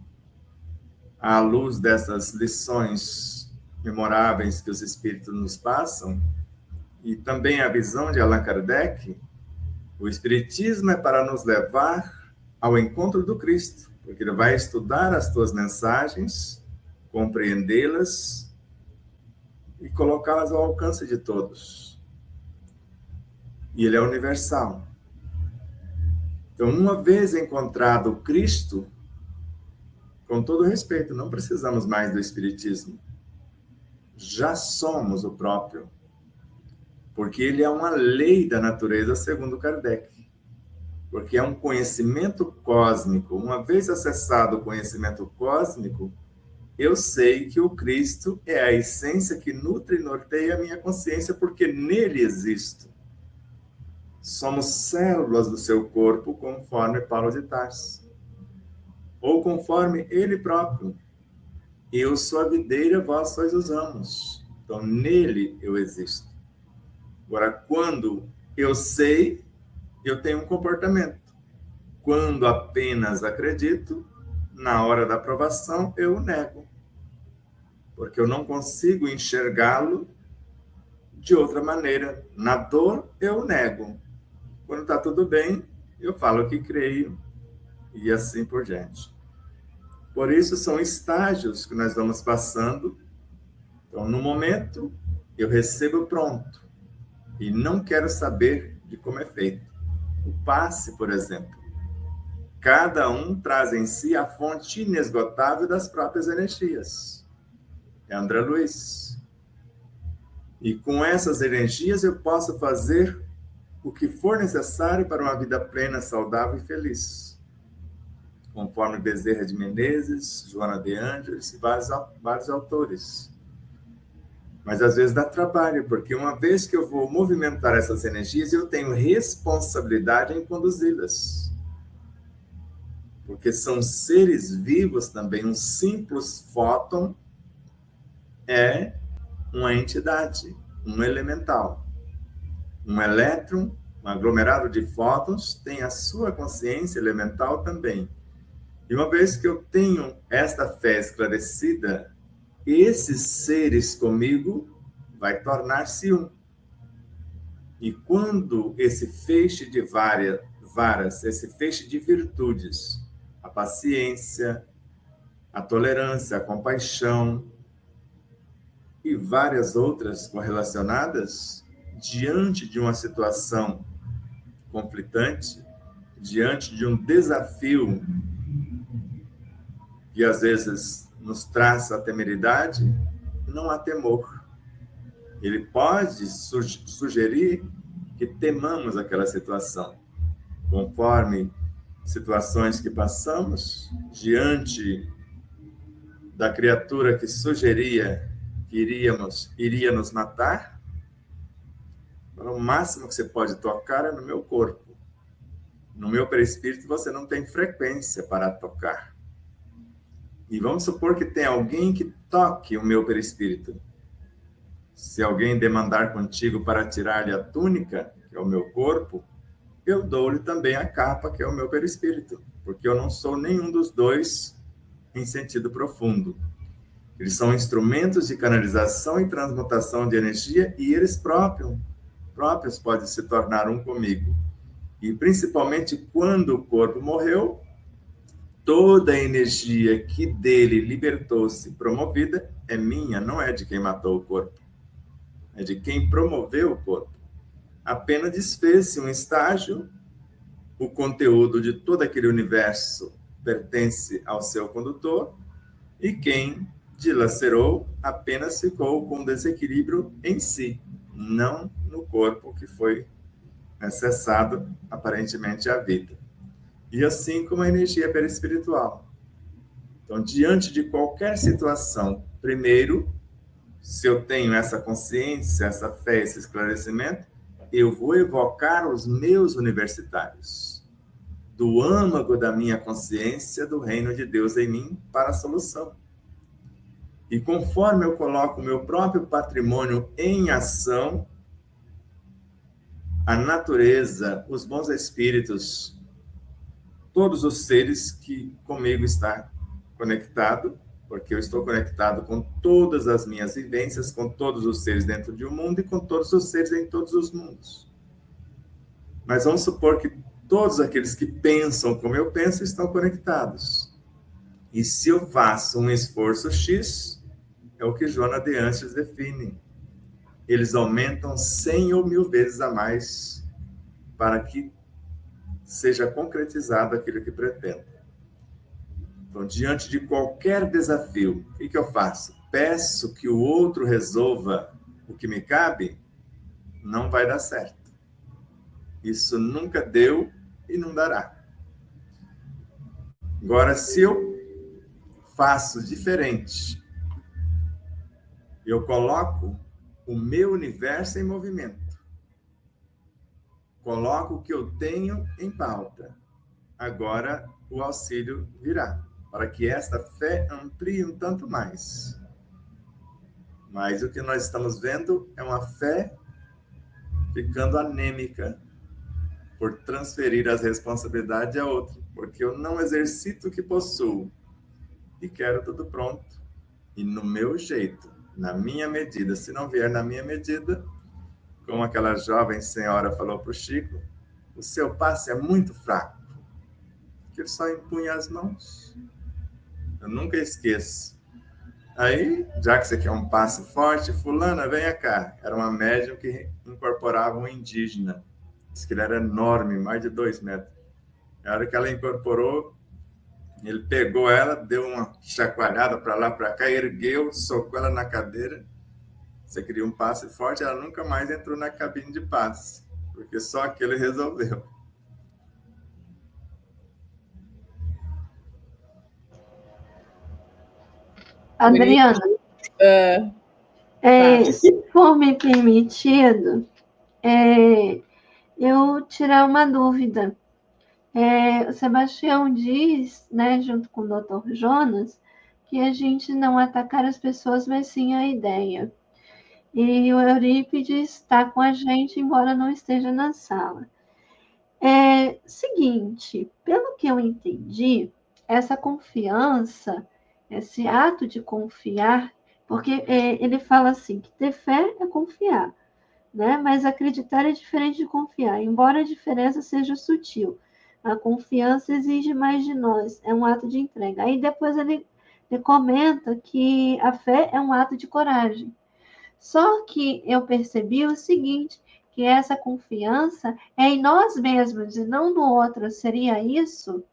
[SPEAKER 4] à luz dessas lições memoráveis que os Espíritos nos passam, e também a visão de Allan Kardec, o Espiritismo é para nos levar ao encontro do Cristo, porque ele vai estudar as tuas mensagens, compreendê-las e colocá-las ao alcance de todos. E ele é universal. Então, uma vez encontrado o Cristo, com todo respeito, não precisamos mais do Espiritismo. Já somos o próprio, porque ele é uma lei da natureza, segundo Kardec. Porque é um conhecimento cósmico. Uma vez acessado o conhecimento cósmico, eu sei que o Cristo é a essência que nutre e norteia a minha consciência, porque nele existo. Somos células do seu corpo, conforme Paulo de Tarso. Ou conforme ele próprio. Eu sou a videira, vós sois os ramos. Então, nele eu existo. Agora, quando eu sei, eu tenho um comportamento. Quando apenas acredito, na hora da aprovação, eu o nego. Porque eu não consigo enxergá-lo de outra maneira. Na dor, eu o nego. Quando está tudo bem, eu falo que creio. E assim por diante. Por isso, são estágios que nós vamos passando. Então, no momento, eu recebo pronto. E não quero saber de como é feito. O passe, por exemplo. Cada um traz em si a fonte inesgotável das próprias energias. É André Luiz. E com essas energias eu posso fazer o que for necessário para uma vida plena, saudável e feliz. Conforme Bezerra de Menezes, Joana de Ângeles e vários autores. Mas às vezes dá trabalho, porque uma vez que eu vou movimentar essas energias, eu tenho responsabilidade em conduzi-las. Porque são seres vivos também. Um simples fóton é uma entidade, um elemental. Um elétron, um aglomerado de fótons, tem a sua consciência elemental também. E uma vez que eu tenho esta fé esclarecida, esses seres comigo vai tornar-se um. E quando esse feixe de varas, esse feixe de virtudes, a paciência, a tolerância, a compaixão e várias outras correlacionadas, diante de uma situação conflitante, diante de um desafio que às vezes nos traz a temeridade, não há temor. Ele pode sugerir que temamos aquela situação, conforme situações que passamos, diante da criatura que sugeria que iria nos matar. O máximo que você pode tocar é no meu corpo. No meu perispírito você não tem frequência para tocar. E vamos supor que tem alguém que toque o meu perispírito. Se alguém demandar contigo para tirar-lhe a túnica, que é o meu corpo, eu dou-lhe também a capa, que é o meu perispírito, porque eu não sou nenhum dos dois em sentido profundo. Eles são instrumentos de canalização e transmutação de energia e eles próprios podem se tornar um comigo. E principalmente quando o corpo morreu, toda a energia que dele libertou-se promovida é minha, não é de quem matou o corpo. É de quem promoveu o corpo. Apenas desfez-se um estágio, o conteúdo de todo aquele universo pertence ao seu condutor, e quem dilacerou apenas ficou com desequilíbrio em si, não no corpo que foi cessado aparentemente a vida. E assim como a energia perispiritual. Então, diante de qualquer situação, primeiro, se eu tenho essa consciência, essa fé, esse esclarecimento, eu vou evocar os meus universitários, do âmago da minha consciência, do reino de Deus em mim, para a solução. E conforme eu coloco o meu próprio patrimônio em ação, a natureza, os bons espíritos, todos os seres que comigo estão conectados, porque eu estou conectado com todas as minhas vivências, com todos os seres dentro de um mundo e com todos os seres em todos os mundos. Mas vamos supor que todos aqueles que pensam como eu penso estão conectados. E se eu faço um esforço X, é o que Joana de Ângeles define. Eles aumentam 100 ou 1000 vezes a mais para que seja concretizado aquilo que pretendo. Então, diante de qualquer desafio, o que eu faço? Peço que o outro resolva o que me cabe? Não vai dar certo. Isso nunca deu e não dará. Agora, se eu faço diferente, eu coloco o meu universo em movimento. coloco o que eu tenho em pauta. Agora o auxílio virá, para que esta fé amplie um tanto mais. Mas o que nós estamos vendo é uma fé ficando anêmica por transferir as responsabilidades a outro, porque eu não exercito o que possuo e quero tudo pronto e no meu jeito, na minha medida. Se não vier na minha medida, como aquela jovem senhora falou para o Chico, o seu passe é muito fraco, que ele só empunha as mãos. Eu nunca esqueço. Aí, já que você quer um passe forte, fulana, venha cá. Era uma médium que incorporava um indígena. Diz que ele era enorme, mais de 2 metros. Na hora que ela incorporou, ele pegou ela, deu uma chacoalhada para lá, para cá, ergueu, socou ela na cadeira. Você queria um passe forte, ela nunca mais entrou na cabine de passe, porque só aquele resolveu.
[SPEAKER 2] Adriana,
[SPEAKER 1] Tá.
[SPEAKER 2] se for me permitido, eu tirar uma dúvida. O Sebastião diz, né, junto com o Dr. Jonas, que a gente não atacar as pessoas, mas sim a ideia. E o Eurípides está com a gente, embora não esteja na sala. Seguinte, pelo que eu entendi, essa confiança, esse ato de confiar, porque ele fala assim, que ter fé é confiar, né? Mas acreditar é diferente de confiar, embora a diferença seja sutil. A confiança exige mais de nós, é um ato de entrega. Aí depois ele comenta que a fé é um ato de coragem. Só que eu percebi o seguinte, que essa confiança é em nós mesmos e não no outro. Seria isso?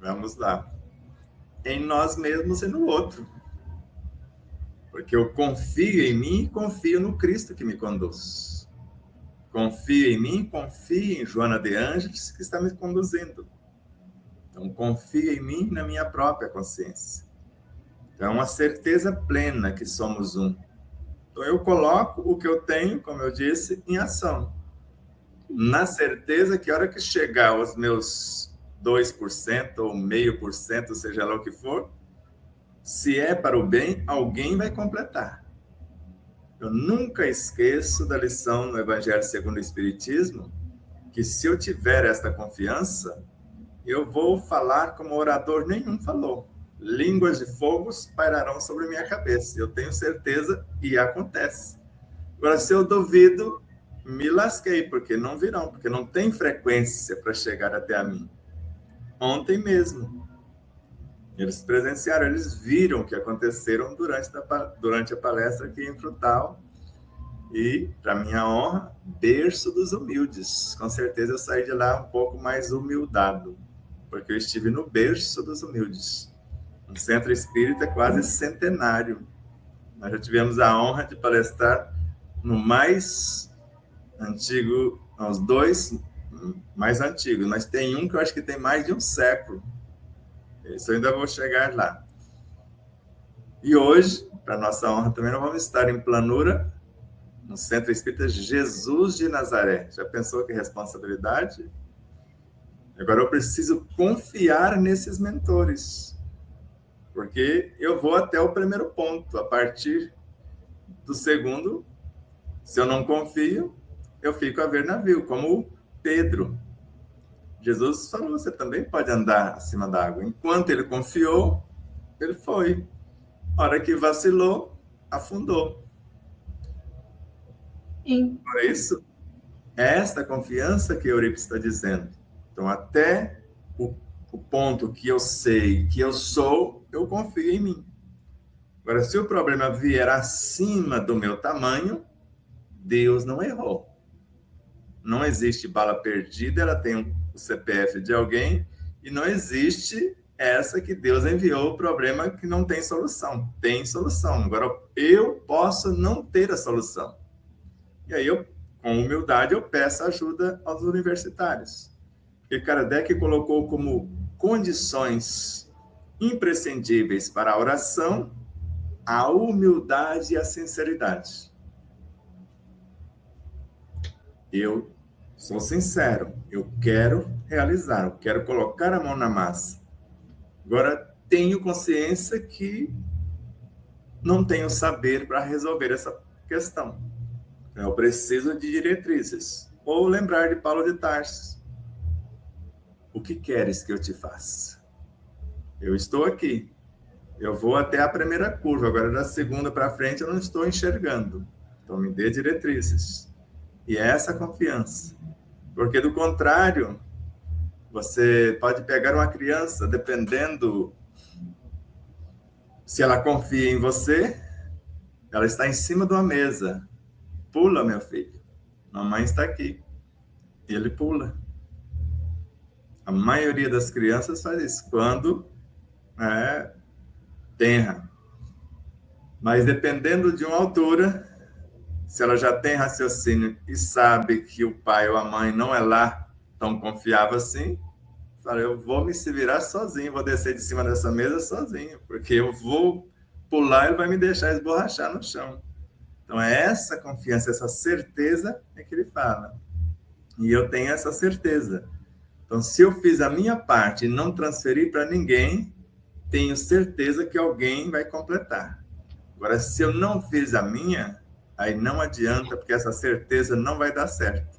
[SPEAKER 4] Vamos lá. Em nós mesmos e no outro. Porque eu confio em mim e confio no Cristo que me conduz. Confio em mim, confio em Joana de Ângeles, que está me conduzindo. Então, confio em mim e na minha própria consciência. Então, é uma certeza plena que somos um. Então, eu coloco o que eu tenho, como eu disse, em ação. Na certeza que a hora que chegar aos meus 2% ou 0,5%, seja lá o que for, se é para o bem, alguém vai completar. Eu nunca esqueço da lição no Evangelho segundo o Espiritismo, que se eu tiver esta confiança, eu vou falar como orador nenhum falou. Línguas de fogo pairarão sobre minha cabeça. Eu tenho certeza e acontece. Agora, se eu duvido, me lasquei, porque não virão, porque não tem frequência para chegar até a mim. Ontem mesmo, eles presenciaram, eles viram o que aconteceram durante a palestra aqui em Frutal. E, para minha honra, berço dos humildes. Com certeza eu saí de lá um pouco mais humildado, porque eu estive no berço dos humildes. Um centro espírita quase centenário. Nós já tivemos a honra de palestrar no mais antigo, os 2 mais antigos, mas tem um que eu acho que tem mais de um século. Isso eu ainda vou chegar lá. E hoje, para nossa honra também, nós vamos estar em Planura, no Centro Espírita Jesus de Nazaré. Já pensou que responsabilidade? Agora eu preciso confiar nesses mentores, porque eu vou até o primeiro ponto. A partir do segundo, se eu não confio, eu fico a ver navio, como Pedro. Jesus falou, você também pode andar acima d'água. Enquanto ele confiou, ele foi. A hora que vacilou, afundou. Por isso, é esta confiança que Eurípides está dizendo. Então, até o ponto que eu sei que eu sou, eu confio em mim. Agora, se o problema vier acima do meu tamanho, Deus não errou. Não existe bala perdida, ela tem o CPF de alguém, e não existe essa que Deus enviou o problema que não tem solução. Tem solução. Agora, eu posso não ter a solução. E aí, com humildade, eu peço ajuda aos universitários. Porque Kardec colocou como condições imprescindíveis para a oração a humildade e a sinceridade. Eu sou sincero, eu quero realizar, eu quero colocar a mão na massa. Agora, tenho consciência que não tenho saber para resolver essa questão. Eu preciso de diretrizes. Ou lembrar de Paulo de Tarso. O que queres que eu te faça? Eu estou aqui. Eu vou até a primeira curva. Agora, da segunda para frente, eu não estou enxergando. Então, me dê diretrizes. E é essa confiança. Porque, do contrário, você pode pegar uma criança, dependendo se ela confia em você, ela está em cima de uma mesa. Pula, meu filho. Mamãe está aqui. E ele pula. A maioria das crianças faz isso quando tenra. Mas dependendo de uma altura, se ela já tem raciocínio e sabe que o pai ou a mãe não é lá tão confiável assim, fala, eu vou me se virar sozinho, vou descer de cima dessa mesa sozinho, porque eu vou pular e ele vai me deixar esborrachar no chão. Então, é essa confiança, essa certeza é que ele fala. E eu tenho essa certeza. Então, se eu fiz a minha parte e não transferi para ninguém, tenho certeza que alguém vai completar. Agora, se eu não fiz a minha, aí não adianta, porque essa certeza não vai dar certo,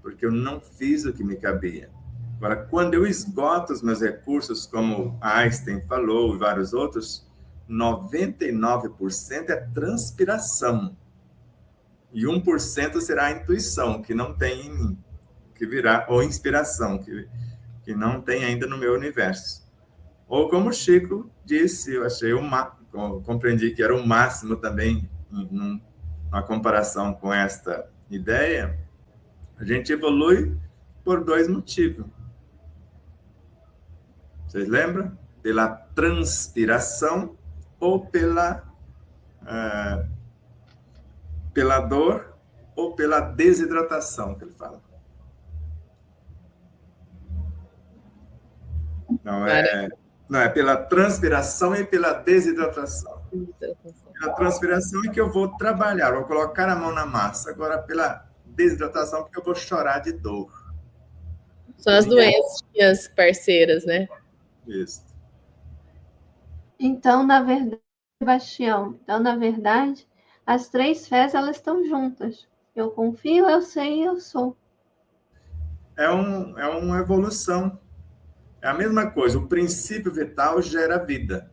[SPEAKER 4] porque eu não fiz o que me cabia. Agora, quando eu esgoto os meus recursos, como Einstein falou e vários outros, 99% é transpiração. E 1% será a intuição, que não tem em mim, que virá, ou inspiração, que não tem ainda no meu universo. Ou como o Chico disse, eu achei compreendi que era o máximo também, numa comparação com esta ideia, a gente evolui por 2 motivos. Vocês lembram? Pela transpiração ou pela dor ou pela desidratação, que ele fala. Não é pela transpiração e pela desidratação. Pela transpiração é que eu vou trabalhar, vou colocar a mão na massa. Agora, pela desidratação, porque eu vou chorar de dor.
[SPEAKER 1] São as doenças parceiras, né?
[SPEAKER 4] Isso.
[SPEAKER 2] Então, na verdade, Sebastião, as 3 fés, elas estão juntas. Eu confio, eu sei e eu sou.
[SPEAKER 4] É uma evolução. É a mesma coisa. O princípio vital gera vida.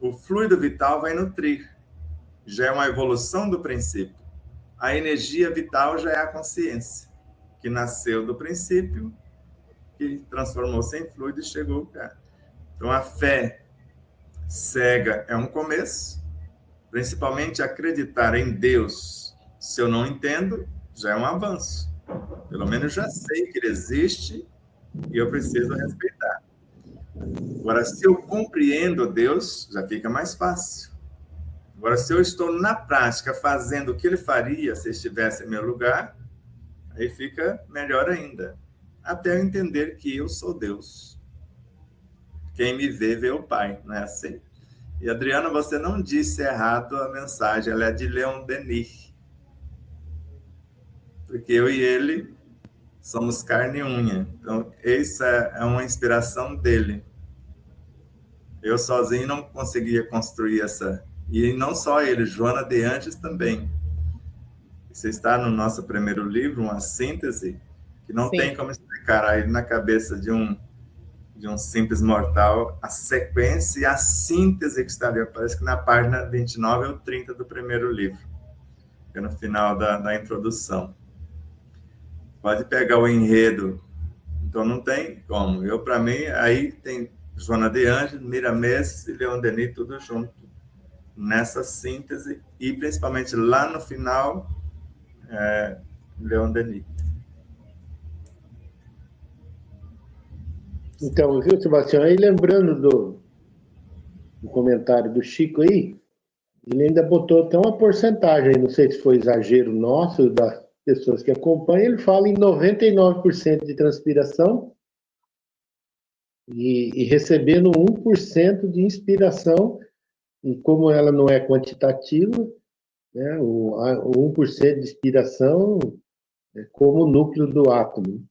[SPEAKER 4] O fluido vital vai nutrir. Já é uma evolução do princípio. A energia vital já é a consciência, que nasceu do princípio, que transformou-se em fluido e chegou cá. Então, a fé cega é um começo. Principalmente acreditar em Deus, se eu não entendo, já é um avanço. Pelo menos já sei que ele existe e eu preciso respeitar. Agora, se eu compreendo Deus, já fica mais fácil. Agora, se eu estou na prática fazendo o que ele faria se estivesse em meu lugar, aí fica melhor ainda. Até eu entender que eu sou Deus. Quem me vê, vê o Pai, não é assim? E, Adriana, você não disse errado a mensagem, ela é de Leon Denis. Porque eu e ele somos carne e unha. Então, essa é uma inspiração dele. Eu sozinho não conseguia construir essa. E não só ele, Joana de Anjos também. Isso está no nosso primeiro livro, uma síntese, que não
[SPEAKER 1] Sim.
[SPEAKER 4] tem como explicar aí na cabeça de um simples mortal, a sequência e a síntese que está ali. Parece que na página 29 ou 30 do primeiro livro, que é no final da introdução. Pode pegar o enredo. Então, não tem como. Para mim, aí tem Joana de Anjos, Miramês e Leon Denis, tudo junto, nessa síntese, e principalmente lá no final, Leon Denis.
[SPEAKER 3] Então, viu, Sebastião? Aí lembrando do comentário do Chico aí, ele ainda botou até uma porcentagem, não sei se foi exagero nosso, das pessoas que acompanham, ele fala em 99% de transpiração e recebendo 1% de inspiração, e como ela não é quantitativa, né, o 1% de inspiração é como o núcleo do átomo,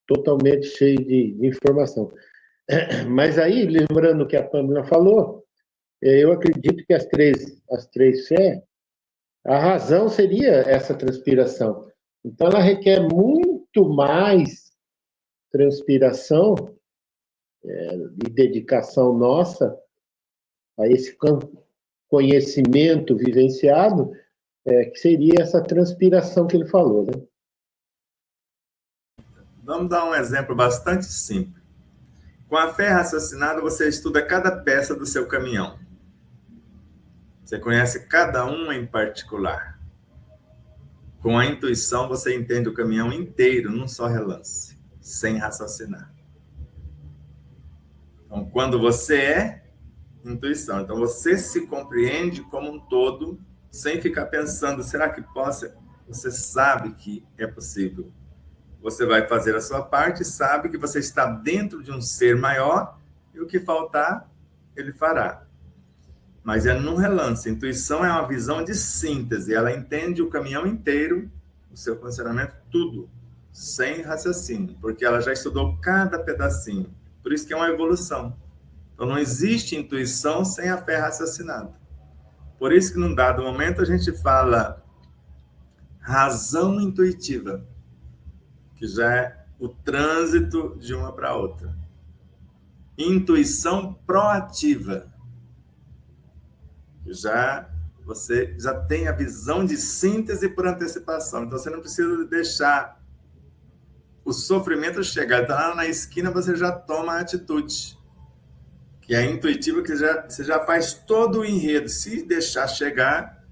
[SPEAKER 3] totalmente cheio de informação. Mas aí, lembrando o que a Pamela falou, eu acredito que as três fé, a razão seria essa transpiração. Então, ela requer muito mais transpiração e dedicação nossa a esse conhecimento vivenciado, que seria essa transpiração que ele falou, né?
[SPEAKER 4] Vamos dar um exemplo bastante simples. Com a fé raciocinada, você estuda cada peça do seu caminhão. Você conhece cada uma em particular. Com a intuição, você entende o caminhão inteiro num só relance, sem raciocinar. Então, quando você é intuição, então você se compreende como um todo, sem ficar pensando, será que posso? Você sabe que é possível. Você vai fazer a sua parte, sabe que você está dentro de um ser maior e o que faltar, ele fará. Mas é num relance. Intuição é uma visão de síntese. Ela entende o caminhão inteiro, o seu funcionamento, tudo, sem raciocínio, porque ela já estudou cada pedacinho. Por isso que é uma evolução. Então não existe intuição sem a fé raciocinada. Por isso que num dado momento a gente fala razão intuitiva, que já é o trânsito de uma para outra. Intuição proativa. Você já tem a visão de síntese por antecipação. Então, você não precisa deixar o sofrimento chegar. Está lá na esquina, você já toma a atitude. Que é intuitiva, que você já faz todo o enredo. Se deixar chegar,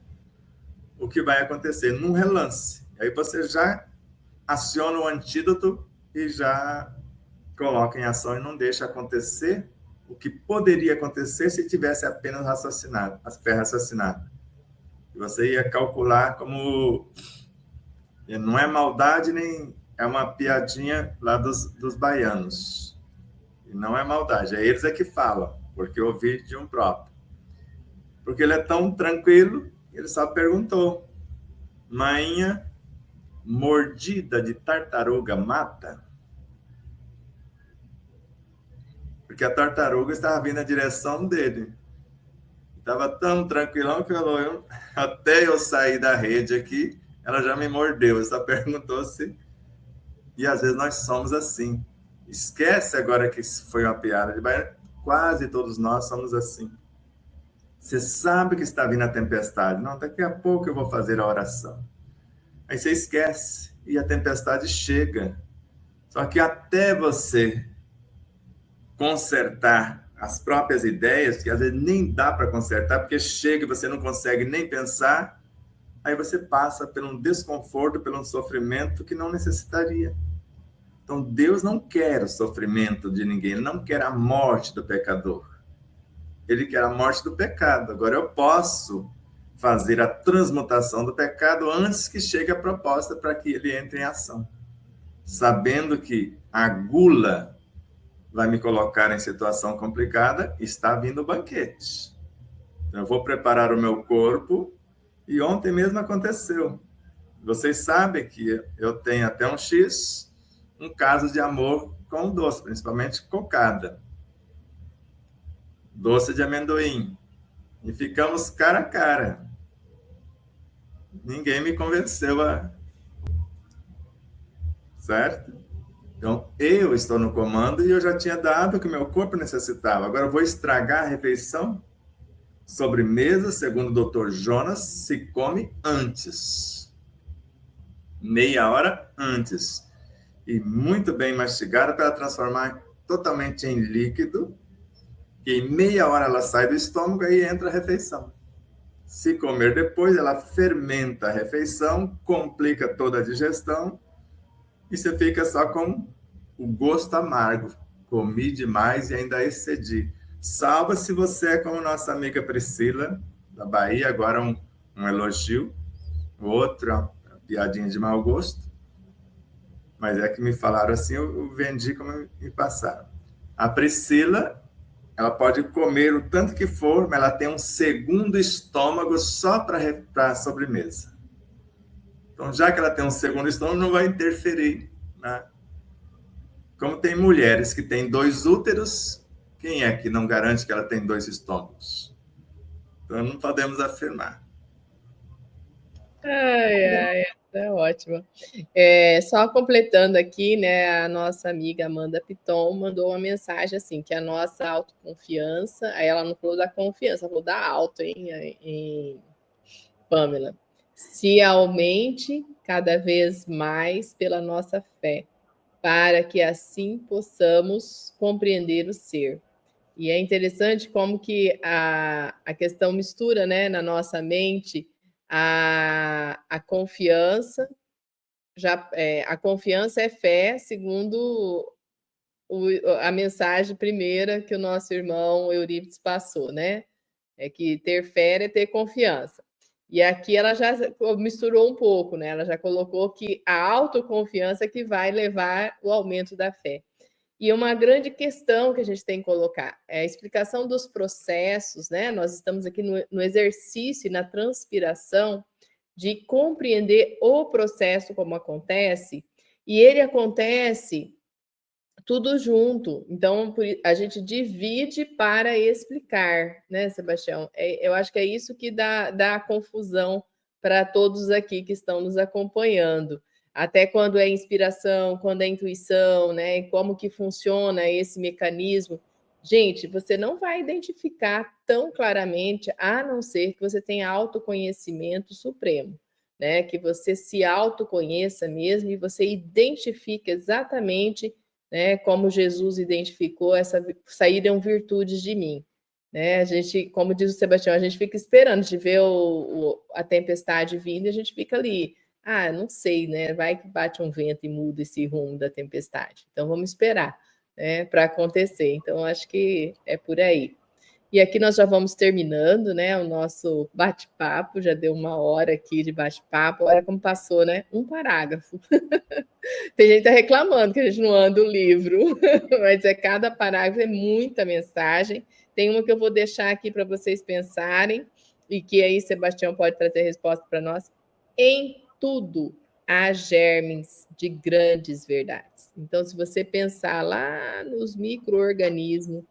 [SPEAKER 4] o que vai acontecer? Num relance. Aí você já aciona o antídoto e já coloca em ação e não deixa acontecer o que poderia acontecer se tivesse apenas raciocinado, as fé raciocinada. Você ia calcular como... Não é maldade, nem é uma piadinha lá dos baianos. E não é maldade, é eles que falam, porque eu ouvi de um próprio. Porque ele é tão tranquilo, ele só perguntou: mainha, mordida de tartaruga mata? Porque a tartaruga estava vindo na direção dele. Estava tão tranquilão que falou, até eu sair da rede aqui, ela já me mordeu. Só perguntou se... E às vezes nós somos assim. Esquece agora que foi uma piada de baiano. Quase todos nós somos assim. Você sabe que está vindo a tempestade. Não, daqui a pouco eu vou fazer a oração. Aí você esquece e a tempestade chega. Só que até você consertar as próprias ideias, que às vezes nem dá para consertar, porque chega e você não consegue nem pensar, aí você passa por um desconforto, por um sofrimento que não necessitaria. Então, Deus não quer o sofrimento de ninguém, Ele não quer a morte do pecador. Ele quer a morte do pecado. Agora, eu posso fazer a transmutação do pecado antes que chegue a proposta para que ele entre em ação. Sabendo que a gula vai me colocar em situação complicada, está vindo o banquete. Então, eu vou preparar o meu corpo, e ontem mesmo aconteceu. Vocês sabem que eu tenho até um caso de amor com doce, principalmente cocada. Doce de amendoim. E ficamos cara a cara. Ninguém me convenceu certo? Então, eu estou no comando e eu já tinha dado o que meu corpo necessitava. Agora eu vou estragar a refeição? Sobremesa, segundo o Dr. Jonas, se come antes. Meia hora antes. E muito bem mastigada para transformar totalmente em líquido. E em meia hora ela sai do estômago e entra a refeição. Se comer depois, ela fermenta a refeição, complica toda a digestão, e você fica só com o gosto amargo. Comi demais e ainda excedi. Salva se você é como nossa amiga Priscila, da Bahia, agora um elogio, outra piadinha de mau gosto, mas é que me falaram assim, eu vendi como me passaram. A Priscila ela pode comer o tanto que for, mas ela tem um segundo estômago só para a sobremesa. Então, já que ela tem um segundo estômago, não vai interferir, né? Como tem mulheres que têm 2 úteros, quem é que não garante que ela tem 2 estômagos? Então, não podemos afirmar.
[SPEAKER 1] É ótimo. Só completando aqui, né, a nossa amiga Amanda Piton mandou uma mensagem assim, que a nossa autoconfiança, aí ela não falou da confiança, ela falou da auto, em Pamela, se aumente cada vez mais pela nossa fé, para que assim possamos compreender o ser. E é interessante como que a questão mistura, né, na nossa mente a confiança, a confiança é fé, segundo a mensagem primeira que o nosso irmão Eurípides passou, né? É que ter fé é ter confiança. E aqui ela já misturou um pouco, né? Ela já colocou que a autoconfiança é que vai levar o aumento da fé. E uma grande questão que a gente tem que colocar é a explicação dos processos, né? Nós estamos aqui no exercício e na transpiração de compreender o processo como acontece, e ele acontece tudo junto. Então, a gente divide para explicar, né, Sebastião? Eu acho que é isso que dá confusão para todos aqui que estão nos acompanhando. Até quando é inspiração, quando é intuição, né? E como que funciona esse mecanismo. Gente, você não vai identificar tão claramente, a não ser que você tenha autoconhecimento supremo, né? Que você se autoconheça mesmo e você identifique exatamente, né, como Jesus identificou, saíram virtudes de mim. Né? A gente, como diz o Sebastião, a gente fica esperando de ver a tempestade vindo e a gente fica ali. Ah, não sei, né? Vai que bate um vento e muda esse rumo da tempestade. Então, vamos esperar, né, para acontecer. Então, acho que é por aí. E aqui nós já vamos terminando, né, o nosso bate-papo, já deu 1 hora aqui de bate-papo, olha como passou, né? Um parágrafo. Tem gente que tá reclamando que a gente não anda o livro, mas cada parágrafo é muita mensagem. Tem uma que eu vou deixar aqui para vocês pensarem, e que aí Sebastião pode trazer a resposta para nós. Em tudo há germes de grandes verdades. Então, se você pensar lá nos micro-organismos,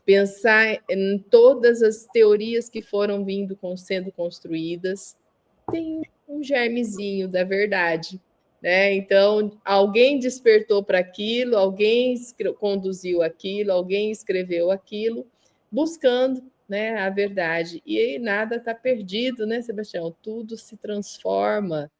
[SPEAKER 1] pensar em todas as teorias que foram sendo construídas, tem um germezinho da verdade, né? Então, alguém despertou para aquilo, alguém conduziu aquilo, alguém escreveu aquilo, buscando, né, a verdade. E aí nada está perdido, né, Sebastião? Tudo se transforma,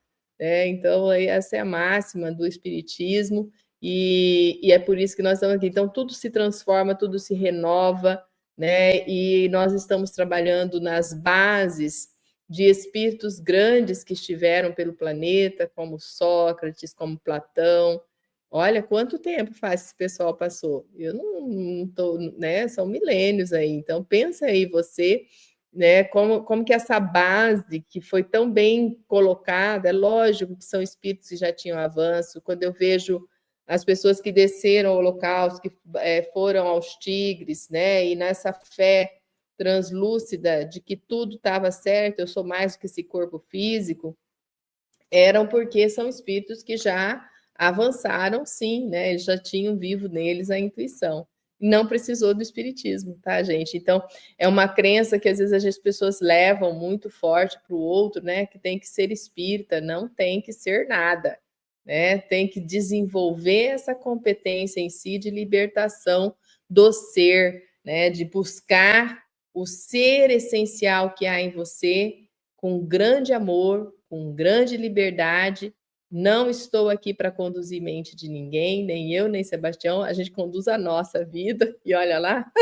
[SPEAKER 1] né? Então, aí, essa é a máxima do Espiritismo. E é por isso que nós estamos aqui. Então, tudo se transforma, tudo se renova, né? E nós estamos trabalhando nas bases de espíritos grandes que estiveram pelo planeta, como Sócrates, como Platão. Olha quanto tempo faz esse pessoal passou. Eu não tô, né? São milênios aí. Então, pensa aí você, né, como que essa base que foi tão bem colocada, é lógico que são espíritos que já tinham avanço. Quando eu vejo as pessoas que desceram ao Holocausto, que foram aos Tigres, né? E nessa fé translúcida de que tudo estava certo, eu sou mais do que esse corpo físico, eram porque são espíritos que já avançaram, sim, né? Eles já tinham vivo neles a intuição. Não precisou do espiritismo, tá, gente? Então, é uma crença que às vezes as pessoas levam muito forte para o outro, né? Que tem que ser espírita, não tem que ser nada. Né? Tem que desenvolver essa competência em si de libertação do ser, né? De buscar o ser essencial que há em você, com grande amor, com grande liberdade. Não estou aqui para conduzir mente de ninguém, nem eu, nem Sebastião, a gente conduz a nossa vida, e olha lá,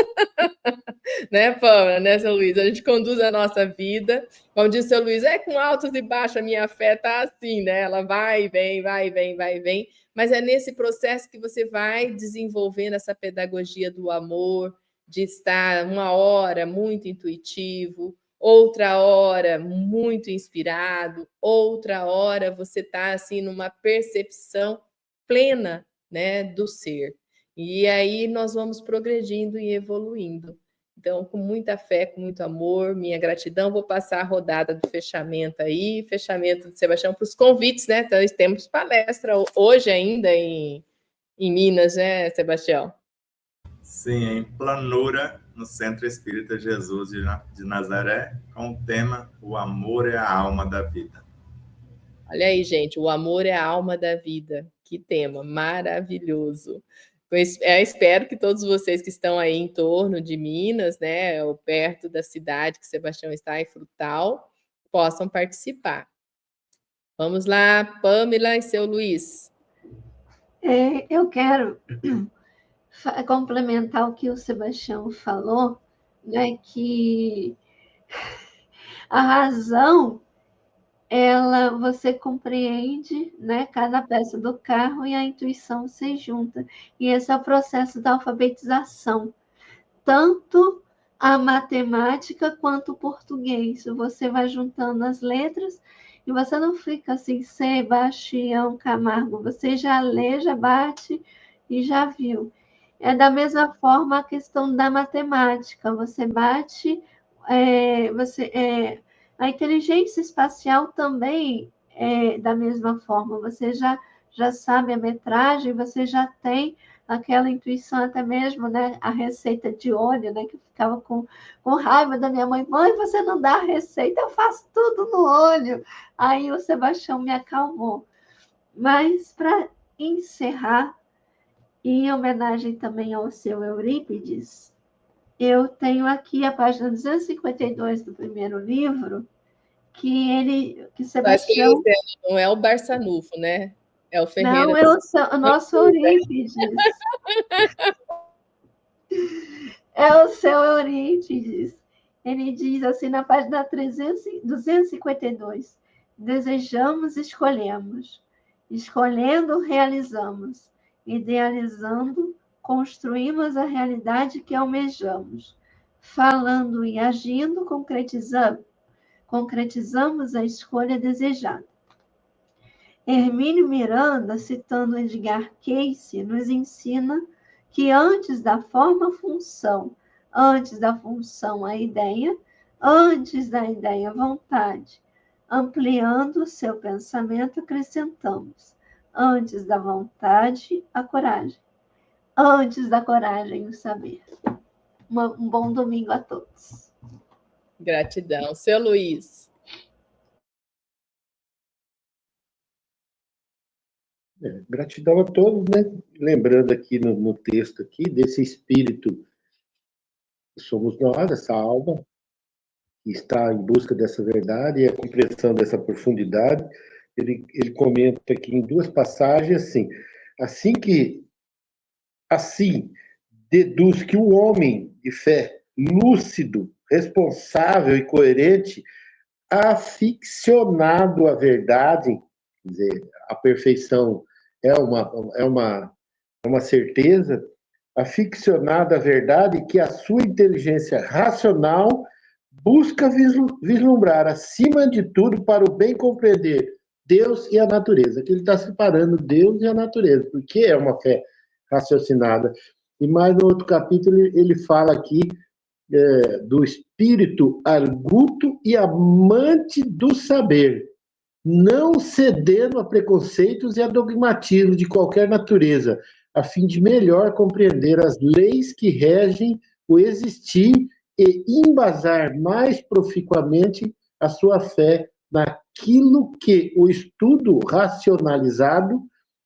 [SPEAKER 1] né, Pamela, né, seu Luiz? A gente conduz a nossa vida, como disse o seu Luiz, com altos e baixos a minha fé tá assim, né? Ela vai e vem, vai e vem, vai e vem, mas é nesse processo que você vai desenvolvendo essa pedagogia do amor, de estar 1 hora muito intuitivo, outra hora muito inspirado, outra hora você está assim numa percepção plena, né, do ser. E aí nós vamos progredindo e evoluindo. Então, com muita fé, com muito amor, minha gratidão, vou passar a rodada do fechamento aí, fechamento de Sebastião para os convites, né? Então, temos palestra hoje ainda em Minas, né, Sebastião?
[SPEAKER 4] Sim, em Planura, no Centro Espírita Jesus de Nazaré, com o tema O Amor é a Alma da Vida.
[SPEAKER 1] Olha aí, gente, o amor é a alma da vida. Que tema maravilhoso. Espero que todos vocês que estão aí em torno de Minas, né, ou perto da cidade que Sebastião está, em Frutal, possam participar. Vamos lá, Pamela e seu Luiz.
[SPEAKER 2] Eu quero complementar o que o Sebastião falou, né, que a razão, você compreende, né, cada peça do carro e a intuição se junta. E esse é o processo da alfabetização. Tanto a matemática quanto o português. Você vai juntando as letras e você não fica assim, Sebastião Camargo. Você já lê, já bate e já viu. É da mesma forma a questão da matemática. Você bate, a inteligência espacial também é da mesma forma. Você já sabe a metragem, você já tem aquela intuição, até mesmo, né, a receita de olho, né, que eu ficava com raiva da minha mãe. Mãe, você não dá a receita, eu faço tudo no olho. Aí o Sebastião me acalmou. Mas, para encerrar, em homenagem também ao seu Eurípides, eu tenho aqui a página 252 do primeiro livro, que Sebastião...
[SPEAKER 1] Não é o Barçanufo, né? É o Ferreira.
[SPEAKER 2] Não, é o nosso Eurípides. É o seu Eurípides. Ele diz assim na página 252: desejamos, escolhemos. Escolhendo, realizamos. Idealizando, construímos a realidade que almejamos. Falando e agindo, concretizamos a escolha desejada. Hermínio Miranda, citando Edgar Cayce, nos ensina que antes da forma, a função, antes da função, a ideia, antes da ideia, a vontade. Ampliando o seu pensamento, acrescentamos, antes da vontade, a coragem. Antes da coragem, o saber. Um bom domingo a todos.
[SPEAKER 1] Gratidão. Seu Luiz.
[SPEAKER 3] Gratidão a todos, né? Lembrando aqui no texto aqui desse espírito que somos nós, essa alma que está em busca dessa verdade e a compreensão dessa profundidade. Ele comenta aqui em duas passagens assim deduz que o homem de fé lúcido, responsável e coerente, aficionado à verdade, quer dizer, a perfeição é uma certeza, aficionado à verdade, que a sua inteligência racional busca vislumbrar, acima de tudo, para o bem compreender Deus e a natureza. Aqui ele está separando Deus e a natureza, porque é uma fé raciocinada. E mais no outro capítulo ele fala aqui do espírito arguto e amante do saber, não cedendo a preconceitos e a dogmatismos de qualquer natureza, a fim de melhor compreender as leis que regem o existir e embasar mais proficuamente a sua fé naquilo que o estudo racionalizado,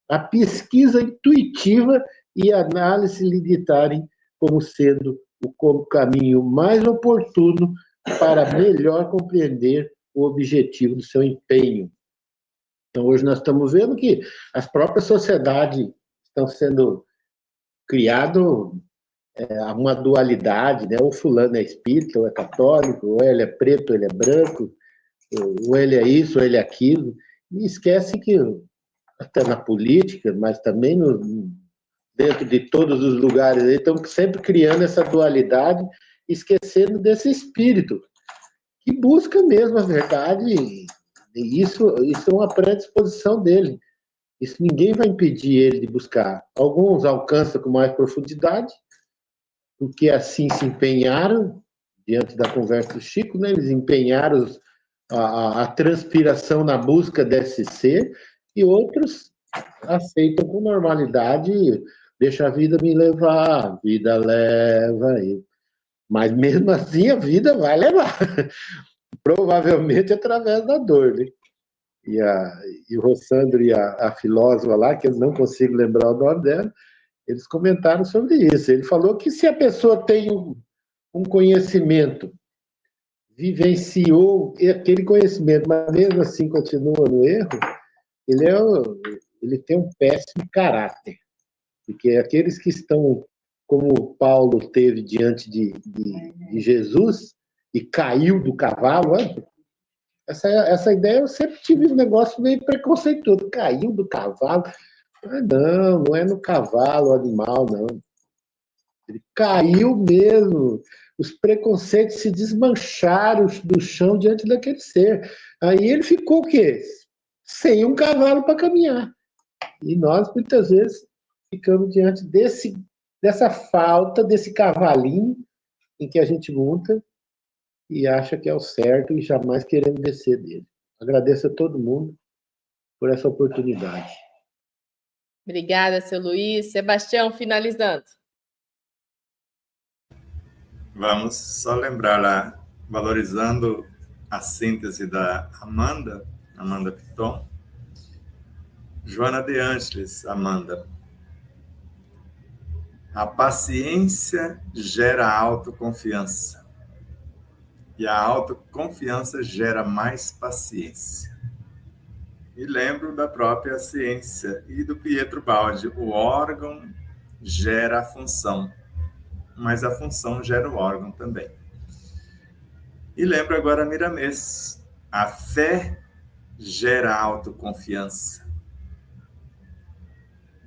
[SPEAKER 3] a pesquisa intuitiva e a análise lhe ditarem como sendo o caminho mais oportuno para melhor compreender o objetivo do seu empenho. Então, hoje nós estamos vendo que as próprias sociedades estão sendo criado uma dualidade, né? Ou fulano é espírita, ou é católico, ou ele é preto, ou ele é branco, ou ele é isso, ou ele é aquilo. E esquece que, até na política, mas também dentro de todos os lugares, eles estão sempre criando essa dualidade, esquecendo desse espírito, que busca mesmo a verdade, e isso é uma predisposição dele. Isso ninguém vai impedir ele de buscar. Alguns alcançam com mais profundidade, porque assim se empenharam, diante da conversa do Chico, né? Eles empenharam a transpiração na busca desse ser, e outros aceitam com normalidade, deixa a vida me levar, a vida leva. Mas mesmo assim a vida vai levar, provavelmente através da dor, né? E o Rossandro e a filósofa lá, que eu não consigo lembrar o nome dela, eles comentaram sobre isso. Ele falou que se a pessoa tem um conhecimento, vivenciou aquele conhecimento, mas mesmo assim continua no erro, ele tem um péssimo caráter. Porque aqueles que estão, como Paulo teve diante de Jesus e caiu do cavalo, essa ideia eu sempre tive um negócio meio preconceituoso. Caiu do cavalo. Não é no cavalo, o animal, não. Ele caiu mesmo. Os preconceitos se desmancharam do chão diante daquele ser. Aí ele ficou o quê? Sem um cavalo para caminhar. E nós, muitas vezes, ficamos diante dessa falta, desse cavalinho em que a gente monta e acha que é o certo e jamais queremos descer dele. Agradeço a todo mundo por essa oportunidade.
[SPEAKER 1] Obrigada, seu Luiz. Sebastião, finalizando.
[SPEAKER 4] Vamos só lembrar lá, valorizando a síntese da Amanda Piton, Joana de Ângeles, Amanda. A paciência gera autoconfiança. E a autoconfiança gera mais paciência. E lembro da própria ciência e do Pietro Baldi. O órgão gera a função, mas a função gera o órgão também. E lembro agora Miramês. A fé gera autoconfiança.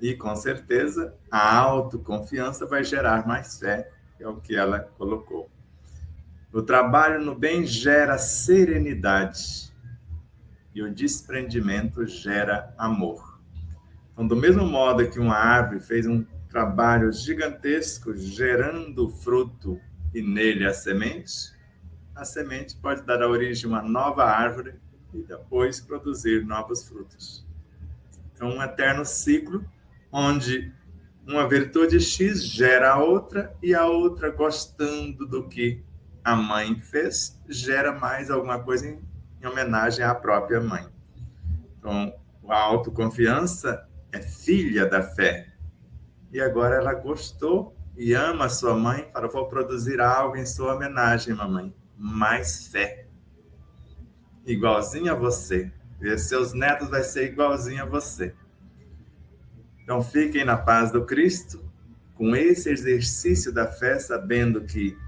[SPEAKER 4] E, com certeza, a autoconfiança vai gerar mais fé, que é o que ela colocou. O trabalho no bem gera serenidade. E o desprendimento gera amor. Então, do mesmo modo que uma árvore fez um trabalho gigantesco gerando fruto e nele a semente pode dar a origem a uma nova árvore e depois produzir novos frutos. É um eterno ciclo onde uma virtude X gera a outra e a outra, gostando do que a mãe fez, gera mais alguma coisa em homenagem à própria mãe. Então, a autoconfiança é filha da fé. E agora ela gostou e ama a sua mãe, para vou produzir algo em sua homenagem, mamãe. Mais fé. Igualzinho a você. E seus netos vai ser igualzinho a você. Então, fiquem na paz do Cristo, com esse exercício da fé, sabendo que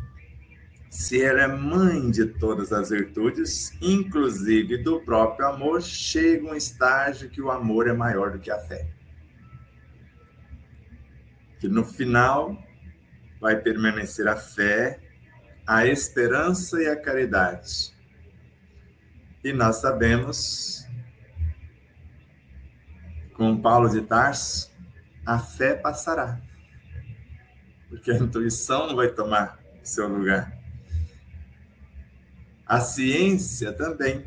[SPEAKER 4] se ela é mãe de todas as virtudes, inclusive do próprio amor, chega um estágio que o amor é maior do que a fé. Que no final vai permanecer a fé, a esperança e a caridade. E nós sabemos, com Paulo de Tarso, a fé passará, porque a intuição não vai tomar seu lugar. A ciência também,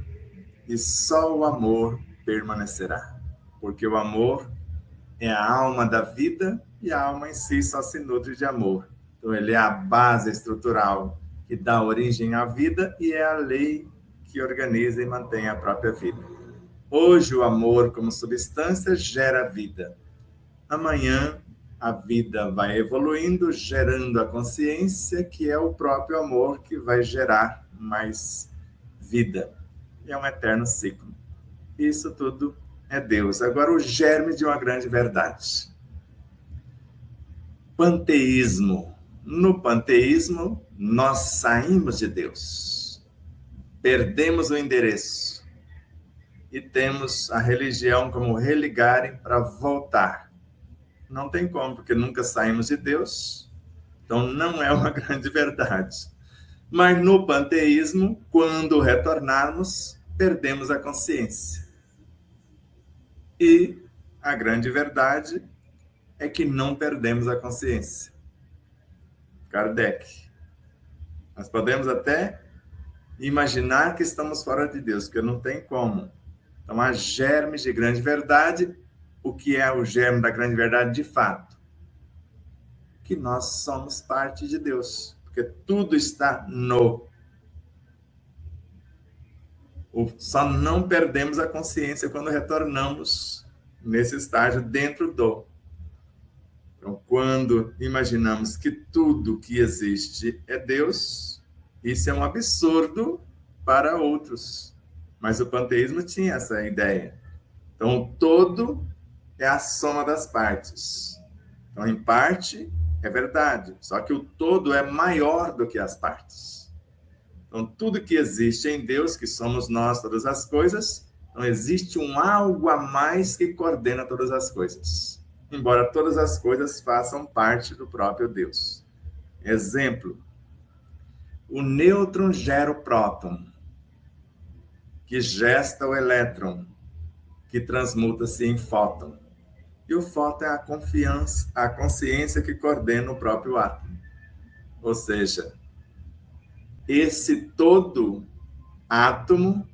[SPEAKER 4] e só o amor permanecerá, porque o amor é a alma da vida e a alma em si só se nutre de amor. Então ele é a base estrutural que dá origem à vida e é a lei que organiza e mantém a própria vida. Hoje o amor como substância gera vida. Amanhã a vida vai evoluindo, gerando a consciência, que é o próprio amor que vai gerar mais vida. E é um eterno ciclo. Isso tudo é Deus. Agora o germe de uma grande verdade. Panteísmo. No panteísmo, nós saímos de Deus. Perdemos o endereço. E temos a religião como religarem para voltar. Não tem como, porque nunca saímos de Deus. Então não é uma grande verdade. Mas no panteísmo, quando retornarmos, perdemos a consciência. E a grande verdade é que não perdemos a consciência. Kardec. Nós podemos até imaginar que estamos fora de Deus, porque não tem como. Então, há germes de grande verdade. O que é o germe da grande verdade de fato? Que nós somos parte de Deus, porque tudo está no. Só não perdemos a consciência quando retornamos nesse estágio dentro do. Então, quando imaginamos que tudo que existe é Deus, isso é um absurdo para outros. Mas o panteísmo tinha essa ideia. Então, o todo é a soma das partes. Então, em parte, é verdade. Só que o todo é maior do que as partes. Então, tudo que existe em Deus, que somos nós, todas as coisas, então existe um algo a mais que coordena todas as coisas. Embora todas as coisas façam parte do próprio Deus. Exemplo, o nêutron gera o próton, que gesta o elétron, que transmuta-se em fóton. E o fóton é a consciência que coordena o próprio átomo. Ou seja, esse todo átomo,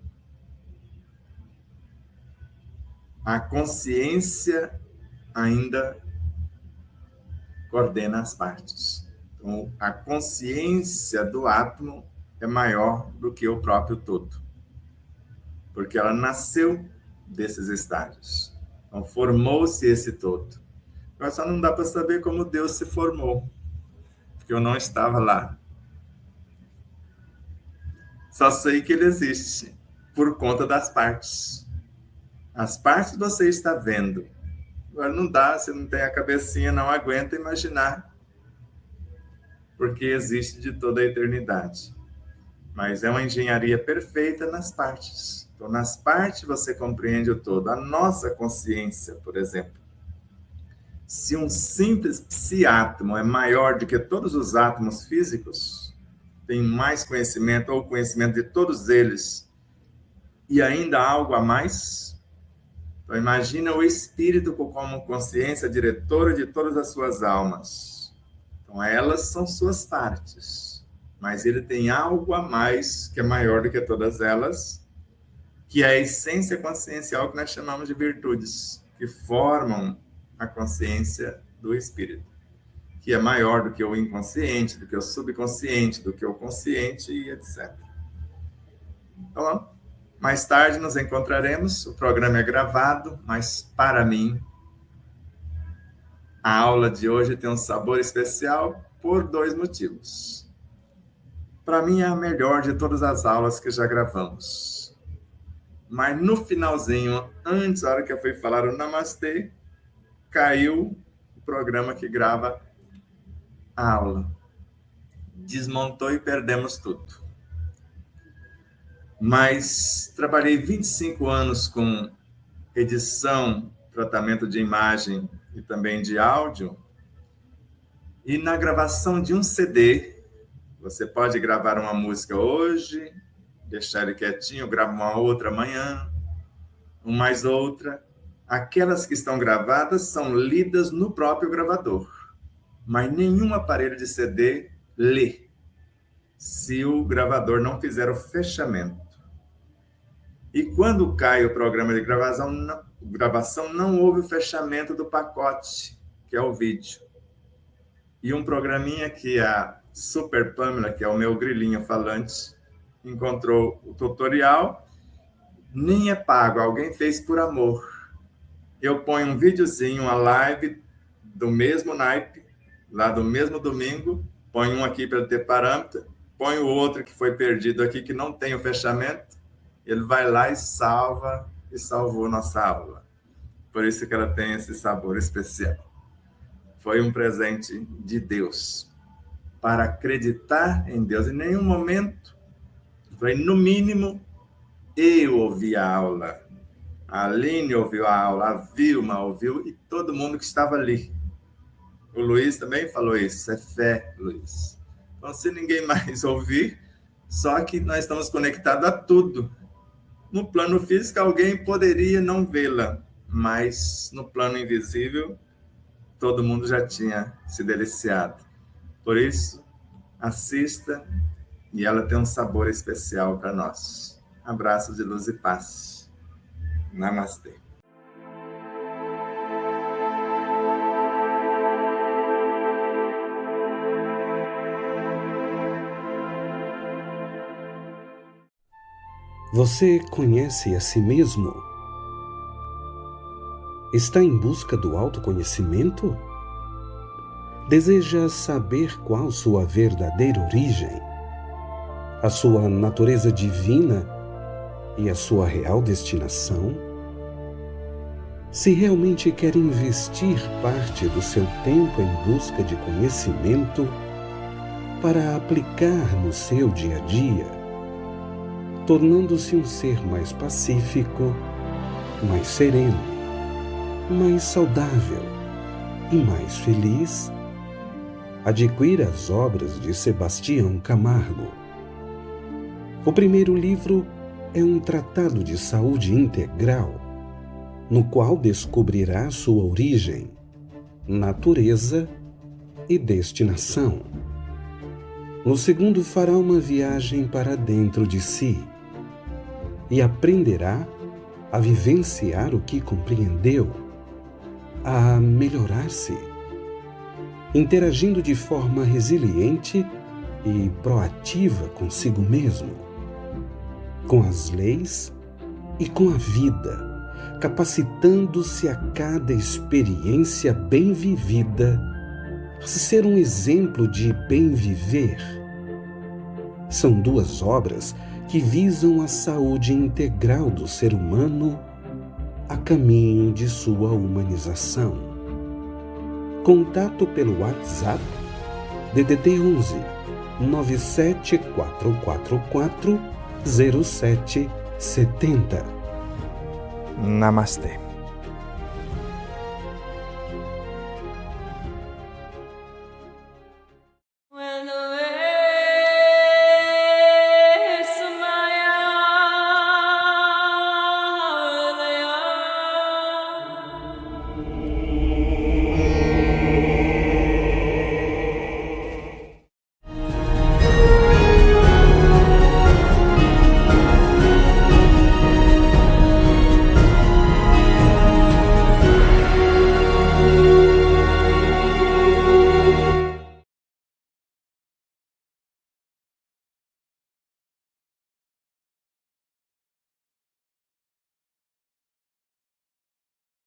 [SPEAKER 4] a consciência ainda coordena as partes. Então, a consciência do átomo é maior do que o próprio todo, porque ela nasceu desses estágios. Então, formou-se esse todo. Agora, só não dá para saber como Deus se formou, porque eu não estava lá. Só sei que ele existe por conta das partes. As partes você está vendo. Agora não dá, se não tem a cabecinha, não aguenta imaginar, porque existe de toda a eternidade. Mas é uma engenharia perfeita nas partes. Então, nas partes você compreende o todo. A nossa consciência, por exemplo. Se um simples psiátomo é maior do que todos os átomos físicos, tem mais conhecimento ou conhecimento de todos eles, e ainda há algo a mais. Então, imagina o espírito como consciência diretora de todas as suas almas. Então, elas são suas partes, mas ele tem algo a mais que é maior do que todas elas, que é a essência consciencial que nós chamamos de virtudes, que formam a consciência do espírito, que é maior do que o inconsciente, do que o subconsciente, do que o consciente e etc. Então, mais tarde nos encontraremos, o programa é gravado, mas para mim, a aula de hoje tem um sabor especial por 2 motivos. Para mim é a melhor de todas as aulas que já gravamos. Mas no finalzinho, antes da hora que eu fui falar o Namastê, caiu o programa que grava a aula. Desmontou e perdemos tudo. Mas trabalhei 25 anos com edição, tratamento de imagem e também de áudio. E na gravação de um CD, você pode gravar uma música hoje, deixar ele quietinho, grava uma outra amanhã, mais outra. Aquelas que estão gravadas são lidas no próprio gravador, mas nenhum aparelho de CD lê, se o gravador não fizer o fechamento. E quando cai o programa de gravação, não houve o fechamento do pacote, que é o vídeo. E um programinha que a Super Pamela, que é o meu grilinho falante, encontrou o tutorial, nem é pago, alguém fez por amor. Eu ponho um videozinho, uma live do mesmo naipe, lá do mesmo domingo, ponho um aqui para ter parâmetro, ponho o outro que foi perdido aqui, que não tem o fechamento, ele vai lá e salva, e salvou nossa aula. Por isso que ela tem esse sabor especial. Foi um presente de Deus, para acreditar em Deus. Em nenhum momento, foi no mínimo, eu ouvi a aula, a Aline ouviu a aula, a Vilma ouviu, e todo mundo que estava ali. O Luiz também falou isso, é fé, Luiz. Então, se ninguém mais ouvir, só que nós estamos conectados a tudo. No plano físico, alguém poderia não vê-la, mas no plano invisível todo mundo já tinha se deliciado. Por isso, assista, e ela tem um sabor especial para nós. Abraço de luz e paz. Namastê.
[SPEAKER 5] Você conhece a si mesmo? Está em busca do autoconhecimento? Deseja saber qual sua verdadeira origem, a sua natureza divina e a sua real destinação? Se realmente quer investir parte do seu tempo em busca de conhecimento para aplicar no seu dia a dia, tornando-se um ser mais pacífico, mais sereno, mais saudável e mais feliz, adquira as obras de Sebastião Camargo. O primeiro livro é um tratado de saúde integral, no qual descobrirá sua origem, natureza e destinação. No segundo, fará uma viagem para dentro de si e aprenderá a vivenciar o que compreendeu, a melhorar-se, interagindo de forma resiliente e proativa consigo mesmo, com as leis e com a vida, capacitando-se a cada experiência bem vivida a ser um exemplo de bem viver. São duas obras que visam a saúde integral do ser humano a caminho de sua humanização. Contato pelo WhatsApp DDD 11 97444 0770.
[SPEAKER 6] Namastê.